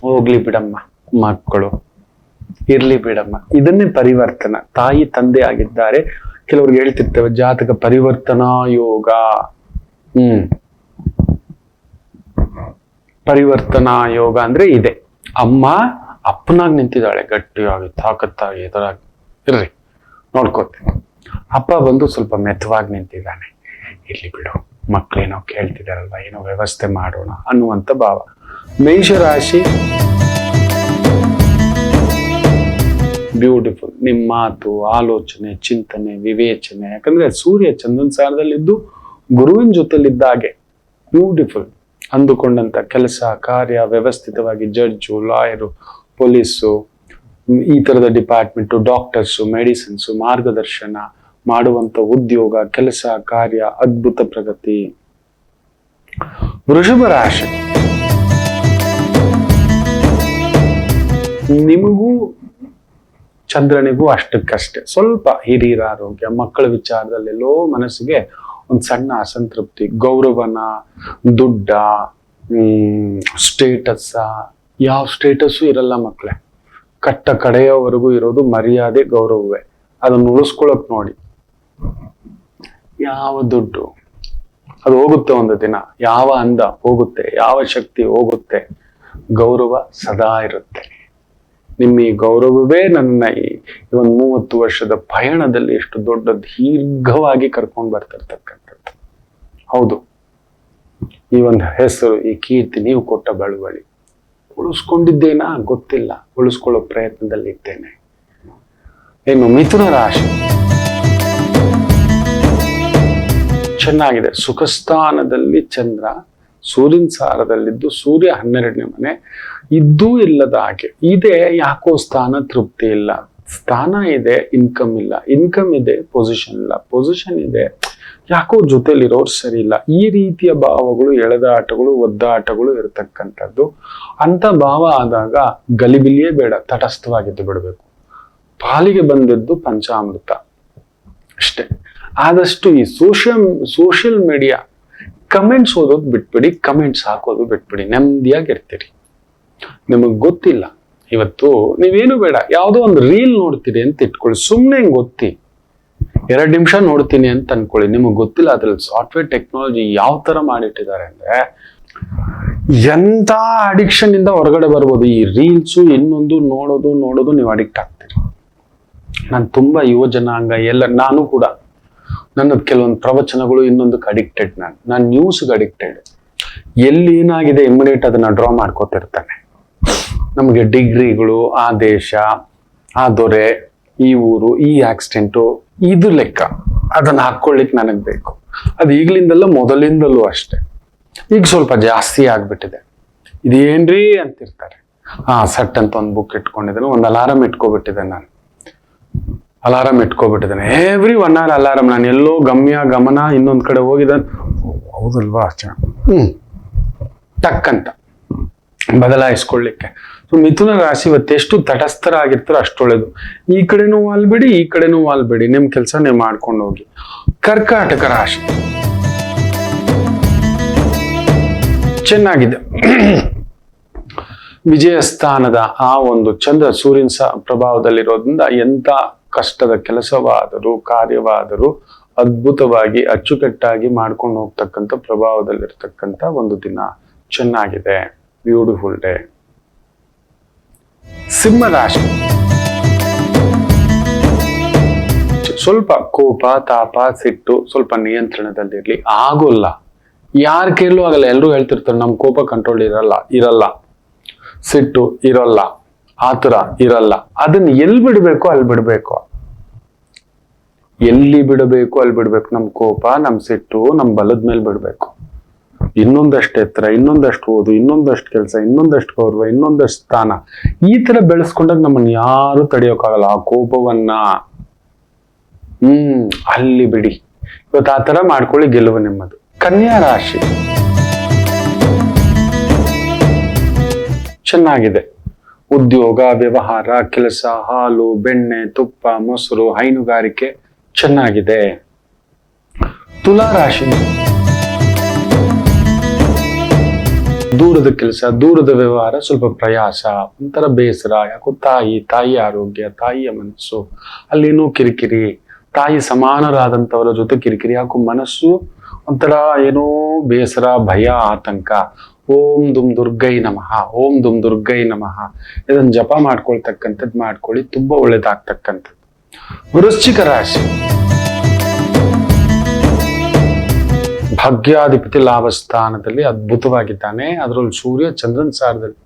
ಹೋಗ್ಲಿ ಬಿಡಮ್ಮ ಮಕ್ಕಳು, ಇರ್ಲಿ ಬಿಡಮ್ಮ. ಇದನ್ನೇ ಪರಿವರ್ತನ. ತಾಯಿ ತಂದೆ ಆಗಿದ್ದಾರೆ. ಕೆಲವ್ರಿಗೆ ಹೇಳ್ತಿರ್ತೇವೆ ಜಾತಕ ಪರಿವರ್ತನಾ ಯೋಗ. ಪರಿವರ್ತನಾ ಯೋಗ ಅಂದ್ರೆ ಇದೆ. ಅಮ್ಮ ಅಪ್ಪನಾಗಿ ನಿಂತಿದ್ದಾಳೆ, ಗಟ್ಟಿಯಾಗಿ ತಾಕತ್ತಾಗಿ ಎದುರಾಗಿ, ಇರ್ರಿ ನೋಡ್ಕೋತೀನಿ. ಅಪ್ಪ ಬಂದು ಸ್ವಲ್ಪ ಮೆತ್ತವಾಗಿ ನಿಂತಿದ್ದಾನೆ, ಇರ್ಲಿ ಬಿಡು ಮಕ್ಕಳೇನೋ ಕೇಳ್ತಿದಾರಲ್ವ, ಏನೋ ವ್ಯವಸ್ಥೆ ಮಾಡೋಣ ಅನ್ನುವಂಥ ಭಾವ. ಮೇಷರಾಶಿ, ಬ್ಯೂಟಿಫುಲ್. ನಿಮ್ಮ ಮಾತು, ಆಲೋಚನೆ, ಚಿಂತನೆ, ವಿವೇಚನೆ. ಯಾಕಂದ್ರೆ ಸೂರ್ಯ ಚಂದ್ರನ ಸಾರದಲ್ಲಿದ್ದು ಗುರುವಿನ ಜೊತೆಲಿದ್ದಾಗೆ ಬ್ಯೂಟಿಫುಲ್. ಅಂದುಕೊಂಡಂತ ಕೆಲಸ ಕಾರ್ಯ ವ್ಯವಸ್ಥಿತವಾಗಿ, ಜಡ್ಜು, ಲಾಯರು, ಪೊಲೀಸು, ಈ ತರದ ಡಿಪಾರ್ಟ್ಮೆಂಟು, ಡಾಕ್ಟರ್ಸು, ಮೆಡಿಸಿನ್ಸು, ಮಾರ್ಗದರ್ಶನ ಮಾಡುವಂತ ಉದ್ಯೋಗ, ಕೆಲಸ ಕಾರ್ಯ, ಅದ್ಭುತ ಪ್ರಗತಿ. ವೃಷಭ ರಾಶಿ, ನಿಮಗೂ ಚಂದ್ರನಿಗೂ ಅಷ್ಟಕ್ಕಷ್ಟೇ ಸ್ವಲ್ಪ ಹಿರಿಯರ ಆರೋಗ್ಯ, ಮಕ್ಕಳ ವಿಚಾರದಲ್ಲೆಲ್ಲೋ ಮನಸ್ಸಿಗೆ ಒಂದು ಸಣ್ಣ ಅಸಂತೃಪ್ತಿ. ಗೌರವನ, ದುಡ್ಡ, ಸ್ಟೇಟಸ್, ಯಾವ ಸ್ಟೇಟಸ್ಸು ಇರಲ್ಲ ಮಕ್ಕಳೇ. ಕಟ್ಟ ಕಡೆಯವರೆಗೂ ಇರೋದು ಮರ್ಯಾದೆ, ಗೌರವವೇ. ಅದನ್ನು ಉಳಿಸ್ಕೊಳಕ್ ನೋಡಿ. ಯಾವ ದುಡ್ಡು ಅದು ಹೋಗುತ್ತೆ ಒಂದು ದಿನ, ಯಾವ ಅಂದ ಹೋಗುತ್ತೆ, ಯಾವ ಶಕ್ತಿ ಹೋಗುತ್ತೆ, ಗೌರವ ಸದಾ ಇರುತ್ತೆ. ನಿಮ್ಮ ಈ ಗೌರವವೇ ನನ್ನ ಈ ಒಂದು 30 ವರ್ಷದ ಪಯಣದಲ್ಲಿ ಎಷ್ಟು ದೊಡ್ಡ ದೀರ್ಘವಾಗಿ ಕರ್ಕೊಂಡು ಬರ್ತಿರ್ತಕ್ಕಂಥದ್ದು. ಹೌದು, ಈ ಒಂದು ಹೆಸರು, ಈ ಕೀರ್ತಿ ನೀವು ಕೊಟ್ಟ ಬಳುವಳಿ ಉಳಿಸ್ಕೊಂಡಿದ್ದೇನಾ ಗೊತ್ತಿಲ್ಲ, ಉಳಿಸ್ಕೊಳ್ಳೋ ಪ್ರಯತ್ನದಲ್ಲಿ ಇದ್ದೇನೆ. ಏನು ಮಿಥುನ ರಾಶಿ, ಚೆನ್ನಾಗಿದೆ. ಸುಖಸ್ಥಾನದಲ್ಲಿ ಚಂದ್ರ ಸೂರ್ಯನ ಸಾರದಲ್ಲಿದ್ದು, ಸೂರ್ಯ 12ನೇ ಮನೆ ಇದ್ದೂ ಇಲ್ಲದ ಹಾಗೆ ಇದೆ. ಯಾಕೋ ಸ್ಥಾನ ತೃಪ್ತಿ ಇಲ್ಲ, ಸ್ಥಾನ ಇದೆ ಇನ್ಕಮ್ ಇಲ್ಲ, ಇನ್ಕಮ್ ಇದೆ ಪೊಸಿಷನ್ ಇಲ್ಲ, ಪೊಸಿಷನ್ ಇದೆ ಯಾಕೋ ಜೊತೆಲಿರೋರು ಸರಿ ಇಲ್ಲ. ಈ ರೀತಿಯ ಭಾವಗಳು, ಎಳೆದಾಟಗಳು, ಒದ್ದಾಟಗಳು ಇರತಕ್ಕಂಥದ್ದು. ಅಂತ ಭಾವ ಆದಾಗ ಗಲಿಬಿಲಿಯೇ ಬೇಡ, ತಟಸ್ಥವಾಗಿದ್ದು ಬಿಡಬೇಕು. ಪಾಲಿಗೆ ಬಂದದ್ದು ಪಂಚಾಮೃತ ಅಷ್ಟೇ. ಆದಷ್ಟು ಈ ಸೋಷಿಯಲ್ ಮೀಡಿಯಾ ಕಮೆಂಟ್ಸ್ ಓದೋದು ಬಿಟ್ಬಿಡಿ, ಕಮೆಂಟ್ಸ್ ಹಾಕೋದು ಬಿಟ್ಬಿಡಿ, ನೆಮ್ಮದಿಯಾಗಿರ್ತೀರಿ. ನಿಮಗೆ ಗೊತ್ತಿಲ್ಲ ಇವತ್ತು ನೀವೇನು ಬೇಡ, ಯಾವುದೋ ಒಂದು ರೀಲ್ ನೋಡ್ತೀರಿ ಅಂತ ಇಟ್ಕೊಳ್ಳಿ, ಸುಮ್ಮನೆ ಹಿಂಗೆ ಗೊತ್ತಿ 2 ನಿಮಿಷ ನೋಡ್ತೀನಿ ಅಂತ ಅನ್ಕೊಳ್ಳಿ. ನಿಮಗೆ ಗೊತ್ತಿಲ್ಲ ಅದ್ರಲ್ಲಿ ಸಾಫ್ಟ್ವೇರ್ ಟೆಕ್ನಾಲಜಿ ಯಾವ ತರ ಮಾಡಿಟ್ಟಿದ್ದಾರೆ ಅಂದ್ರೆ ಎಂತ ಅಡಿಕ್ಷನ್ ಇಂದ ಹೊರಗಡೆ ಬರ್ಬೋದು. ಈ ರೀಲ್ಸು ಇನ್ನೊಂದು ನೋಡೋದು ನೀವು ಅಡಿಕ್ಟ್ ಆಗ್ತೀರಿ. ನಾನು ತುಂಬಾ ಯುವ ಜನಾಂಗ ಎಲ್ಲ, ನಾನು ಕೂಡ ನನ್ನದು ಕೆಲವೊಂದು ಪ್ರವಚನಗಳು ಇನ್ನೊಂದಕ್ಕೆ ಅಡಿಕ್ಟೆಡ್. ನಾನು ನ್ಯೂಸ್ಗೆ ಅಡಿಕ್ಟೆಡ್. ಎಲ್ಲಿ ಏನಾಗಿದೆ ಇಮಿಡಿಯೇಟ್ ಅದನ್ನ ಡ್ರಾ ಮಾಡ್ಕೋತಿರ್ತಾನೆ. ನಮಗೆ ಡಿಗ್ರಿಗಳು, ಆ ದೇಶ, ಆ ದೊರೆ, ಈ ಊರು, ಈ ಆಕ್ಸಿಡೆಂಟು, ಇದು ಲೆಕ್ಕ ಅದನ್ನ ಹಾಕೊಳ್ಳಿಕ್ ನನಗ್ ಬೇಕು. ಅದು ಈಗ್ಲಿಂದಲ್ಲ, ಮೊದಲಿಂದಲೂ ಅಷ್ಟೇ. ಈಗ ಸ್ವಲ್ಪ ಜಾಸ್ತಿ ಆಗ್ಬಿಟ್ಟಿದೆ. ಇದೇನ್ರಿ ಅಂತಿರ್ತಾರೆ. ಸಟ್ ಅಂತ ಒಂದು ಬುಕ್ ಇಟ್ಕೊಂಡಿದ್ದೇನೆ, ಒಂದು ಅಲಾರಂ ಇಟ್ಕೊಬಿಟ್ಟಿದ್ದೆ. ನಾನು ಅಲಾರಂ ಇಟ್ಕೊಬಿಟ್ಟಿದ್ದೇನೆ. Every 1 hour alarm. ನಾನು ಎಲ್ಲೋ ಗಮನ ಇನ್ನೊಂದ್ ಕಡೆ ಹೋಗಿದ್ದಾನೆ, ಹೌದಲ್ವಾ, ಟಕ್ ಅಂತ ಬದಲಾಯಿಸ್ಕೊಳ್ಳಿಕ್ಕೆ. ಸೊ ಮಿಥುನ ರಾಶಿ ಇವತ್ತೆಷ್ಟು ತಟಸ್ಥರಾಗಿರ್ತಾರೋ ಅಷ್ಟೊಳ್ಳೆದು. ಈ ಕಡೆನೂ ವಾಲ್ಬೇಡಿ, ಈ ಕಡೆನೂ ವಾಲ್ಬೇಡಿ, ನಿಮ್ ಕೆಲಸ ನೀವು ಮಾಡ್ಕೊಂಡು ಹೋಗಿ. ಕರ್ಕಾಟಕ ರಾಶಿ ಚೆನ್ನಾಗಿದೆ. ವಿಜಯ ಸ್ಥಾನದ ಆ ಒಂದು ಚಂದ್ರ ಸೂರ್ಯನ ಪ್ರಭಾವದಲ್ಲಿರೋದ್ರಿಂದ ಎಂತ ಕಷ್ಟದ ಕೆಲಸವಾದರೂ ಕಾರ್ಯವಾದರೂ ಅದ್ಭುತವಾಗಿ ಅಚ್ಚುಕಟ್ಟಾಗಿ ಮಾಡ್ಕೊಂಡು ಹೋಗ್ತಕ್ಕಂಥ ಪ್ರಭಾವದಲ್ಲಿರ್ತಕ್ಕಂಥ ಒಂದು ದಿನ. ಚೆನ್ನಾಗಿದೆ, ಬ್ಯೂಟಿಫುಲ್ ಡೇ. ಸಿಂಹ ರಾಶಿ ಸ್ವಲ್ಪ ಕೋಪ, ತಾಪ, ಸಿಟ್ಟು ಸ್ವಲ್ಪ ನಿಯಂತ್ರಣದಲ್ಲಿರ್ಲಿ. ಆಗೋಲ್ಲ, ಯಾರ ಕೈಲೂ ಆಗಲ್ಲ. ಎಲ್ರು ಹೇಳ್ತಿರ್ತಾರೆ ನಮ್ ಕೋಪ ಕಂಟ್ರೋಲ್ ಇರಲ್ಲ, ಸಿಟ್ಟು ಇರಲ್ಲ, ಆತರ ಇರಲ್ಲ. ಅದನ್ನ ಎಲ್ಲಿ ಬಿಡ್ಬೇಕು ಅಲ್ಲಿ ಬಿಡ್ಬೇಕು, ಎಲ್ಲಿ ಬಿಡಬೇಕು ಅಲ್ಲಿ ಬಿಡ್ಬೇಕು. ನಮ್ ಕೋಪ, ನಮ್ ಸಿಟ್ಟು ನಮ್ ಬಲದ ಮೇಲೆ ಬಿಡ್ಬೇಕು. ಇನ್ನೊಂದಷ್ಟು ಎತ್ತರ, ಇನ್ನೊಂದಷ್ಟು ಓದು, ಇನ್ನೊಂದಷ್ಟು ಕೆಲಸ, ಇನ್ನೊಂದಷ್ಟು ಗೌರವ, ಇನ್ನೊಂದಷ್ಟು ಸ್ಥಾನ, ಈ ತರ ಬೆಳೆಸ್ಕೊಂಡಾಗ ನಮ್ಮನ್ನ ಯಾರು ತಡೆಯೋಕ್ಕಾಗಲ್ಲ. ಆ ಕೋಪವನ್ನ ಅಲ್ಲಿ ಬಿಡಿ. ಇವತ್ತು ಆ ತರ ಮಾಡ್ಕೊಳ್ಳಿ, ಗೆಲುವು ನಿಮ್ಮದು. ಕನ್ಯಾ ರಾಶಿ ಚೆನ್ನಾಗಿದೆ. ಉದ್ಯೋಗ, ವ್ಯವಹಾರ, ಕೆಲಸ, ಹಾಲು, ಬೆಣ್ಣೆ, ತುಪ್ಪ, ಮೊಸರು, ಹೈನುಗಾರಿಕೆ ಚೆನ್ನಾಗಿದೆ. ತುಲಾ ರಾಶಿ ದೂರದ ಕೆಲಸ, ದೂರದ ವ್ಯವಹಾರ, ಸ್ವಲ್ಪ ಪ್ರಯಾಸ, ಒಂಥರ ಬೇಸರ. ಯಾಕೋ ತಾಯಿ ಆರೋಗ್ಯ, ತಾಯಿಯ ಮನಸ್ಸು, ಅಲ್ಲೇನೋ ಕಿರಿಕಿರಿ, ತಾಯಿ ಸಮಾನರಾದಂಥವರ ಜೊತೆ ಕಿರಿಕಿರಿ. ಯಾಕೋ ಮನಸ್ಸು ಒಂಥರ ಏನೋ ಬೇಸರ, ಭಯ, ಆತಂಕ. ಓಂ ದುಮ್ ದುರ್ಗೈ ನಮಃ, ಓಂ ದುಮ್ ದುರ್ಗೈ ನಮಃ, ಇದನ್ನ ಜಪ ಮಾಡ್ಕೊಳ್ತಕ್ಕಂಥದ್ದು ಮಾಡ್ಕೊಳ್ಳಿ, ತುಂಬಾ ಒಳ್ಳೇದಾಗ್ತಕ್ಕಂಥದ್ದು. ವೃಶ್ಚಿಕ ರಾಶಿ ಭಾಗ್ಯಾಧಿಪತಿ ಲಾಭ ಸ್ಥಾನದಲ್ಲಿ ಅದ್ಭುತವಾಗಿದ್ದಾನೆ. ಅದರಲ್ಲಿ ಸೂರ್ಯ ಚಂದ್ರನ್ ಸಾರದಲ್ಲಿ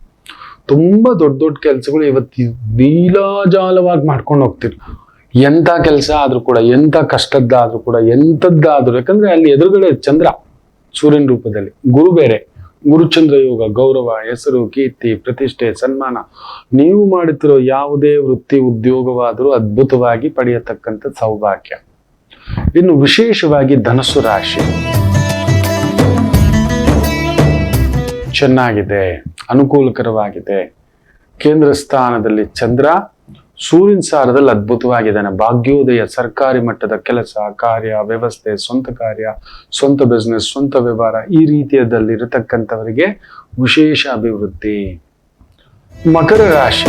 ತುಂಬಾ ದೊಡ್ಡ ದೊಡ್ಡ ಕೆಲಸಗಳು ಇವತ್ತು ನೀಲಾಜಾಲವಾಗಿ ಮಾಡ್ಕೊಂಡು ಹೋಗ್ತೀರಿ. ಎಂತ ಕೆಲಸ ಆದ್ರೂ ಕೂಡ, ಎಂತ ಕಷ್ಟದ್ದಾದ್ರೂ ಕೂಡ, ಎಂತದ್ದಾದ್ರೂ, ಯಾಕಂದ್ರೆ ಅಲ್ಲಿ ಎದುರುಗಡೆ ಚಂದ್ರ ಸೂರ್ಯನ ರೂಪದಲ್ಲಿ, ಗುರು ಬೇರೆ, ಗುರುಚಂದ್ರ ಯೋಗ, ಗೌರವ, ಹೆಸರು, ಕೀರ್ತಿ, ಪ್ರತಿಷ್ಠೆ, ಸನ್ಮಾನ. ನೀವು ಮಾಡುತ್ತಿರೋ ಯಾವುದೇ ವೃತ್ತಿ ಉದ್ಯೋಗವಾದರೂ ಅದ್ಭುತವಾಗಿ ಪಡೆಯತಕ್ಕಂಥ ಸೌಭಾಗ್ಯ. ಇನ್ನು ವಿಶೇಷವಾಗಿ ಧನಸ್ಸು ರಾಶಿ ಚೆನ್ನಾಗಿದೆ, ಅನುಕೂಲಕರವಾಗಿದೆ. ಕೇಂದ್ರ ಸ್ಥಾನದಲ್ಲಿ ಚಂದ್ರ, ಸೂರ್ಯನ ಸಾರದಲ್ಲಿ ಅದ್ಭುತವಾಗಿದ್ದಾನೆ. ಭಾಗ್ಯೋದಯ, ಸರ್ಕಾರಿ ಮಟ್ಟದ ಕೆಲಸ, ಕಾರ್ಯ, ವ್ಯವಸ್ಥೆ, ಸ್ವಂತ ಕಾರ್ಯ, ಸ್ವಂತ ಬಿಸ್ನೆಸ್, ಸ್ವಂತ ವ್ಯವಹಾರ, ಈ ರೀತಿಯದಲ್ಲಿ ಇರತಕ್ಕಂಥವರಿಗೆ ವಿಶೇಷ ಅಭಿವೃದ್ಧಿ. ಮಕರ ರಾಶಿ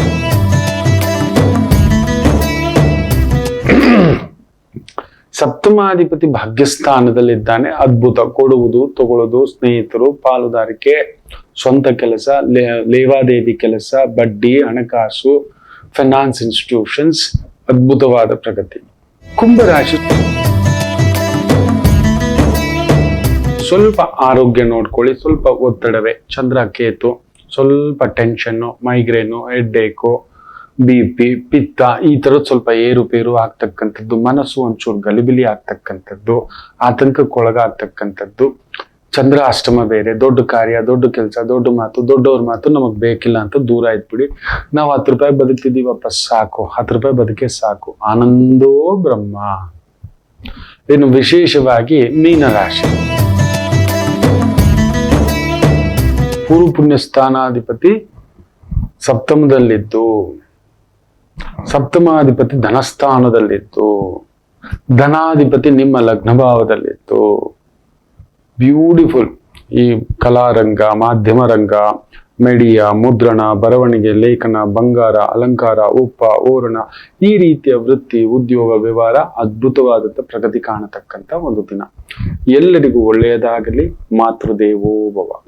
ಸಪ್ತಮಾಧಿಪತಿ ಭಾಗ್ಯಸ್ಥಾನದಲ್ಲಿದ್ದಾನೆ. ಅದ್ಭುತ. ಕೊಡುವುದು, ತಗೊಳ್ಳೋದು, ಸ್ನೇಹಿತರು, ಪಾಲುದಾರಿಕೆ, ಸ್ವಂತ ಕೆಲಸ, ಲೇವಾದೇವಿ ಕೆಲಸ, ಬಡ್ಡಿ, ಹಣಕಾಸು, ಫೈನಾನ್ಸ್ ಇನ್ಸ್ಟಿಟ್ಯೂಷನ್ಸ್, ಅದ್ಭುತವಾದ ಪ್ರಗತಿ. ಕುಂಭರಾಶಿ ಸ್ವಲ್ಪ ಆರೋಗ್ಯ ನೋಡ್ಕೊಳ್ಳಿ, ಸ್ವಲ್ಪ ಒತ್ತಡವೇ. ಚಂದ್ರ ಕೇತು ಸ್ವಲ್ಪ ಟೆನ್ಷನ್ನು, ಮೈಗ್ರೇನು, ಹೆಡ್ಡೇಕು, BP, ಪಿತ್ತ, ಈ ತರದ್ ಸ್ವಲ್ಪ ಏರುಪೇರು ಆಗ್ತಕ್ಕಂಥದ್ದು. ಮನಸ್ಸು ಒಂಚೂರು ಗಲಿಬಿಲಿ ಆಗ್ತಕ್ಕಂಥದ್ದು, ಆತಂಕಕ್ಕೊಳಗಾಗ್ತಕ್ಕಂಥದ್ದು. ಚಂದ್ರ ಅಷ್ಟಮ ಬೇರೆ. ದೊಡ್ಡ ಕಾರ್ಯ, ದೊಡ್ಡ ಕೆಲಸ, ದೊಡ್ಡ ಮಾತು, ದೊಡ್ಡವ್ರ ಮಾತು ನಮಗ್ ಬೇಕಿಲ್ಲ ಅಂತ ದೂರ ಇದ್ಬಿಡಿ. ನಾವು 10 ರೂಪಾಯಿ ಬದುಕ್ತಿದೀವಪ್ಪ, ಸಾಕು. 10 ರೂಪಾಯಿ ಬದುಕೆ ಸಾಕು. ಆನಂದೋ ಬ್ರಹ್ಮ. ಇನ್ನು ವಿಶೇಷವಾಗಿ ಮೀನರಾಶಿ ಪೂರ್ವ ಪುಣ್ಯ ಸ್ಥಾನಾಧಿಪತಿ ಸಪ್ತಮದಲ್ಲಿದ್ದು, ಸಪ್ತಮಾಧಿಪತಿ ಧನಸ್ಥಾನದಲ್ಲಿತ್ತು, ಧನಾಧಿಪತಿ ನಿಮ್ಮ ಲಗ್ನ ಭಾವದಲ್ಲಿತ್ತು. ಬ್ಯೂಟಿಫುಲ್. ಈ ಕಲಾರಂಗ, ಮಾಧ್ಯಮ ರಂಗ, ಮೆಡಿಯ, ಮುದ್ರಣ, ಬರವಣಿಗೆ, ಲೇಖನ, ಬಂಗಾರ, ಅಲಂಕಾರ, ಉಪ್ಪ, ಓರಣ, ಈ ರೀತಿಯ ವೃತ್ತಿ, ಉದ್ಯೋಗ, ವ್ಯವಹಾರ ಅದ್ಭುತವಾದಂಥ ಪ್ರಗತಿ ಕಾಣತಕ್ಕಂಥ ಒಂದು ದಿನ. ಎಲ್ಲರಿಗೂ ಒಳ್ಳೆಯದಾಗಲಿ. ಮಾತೃದೇವೋ ಭವ.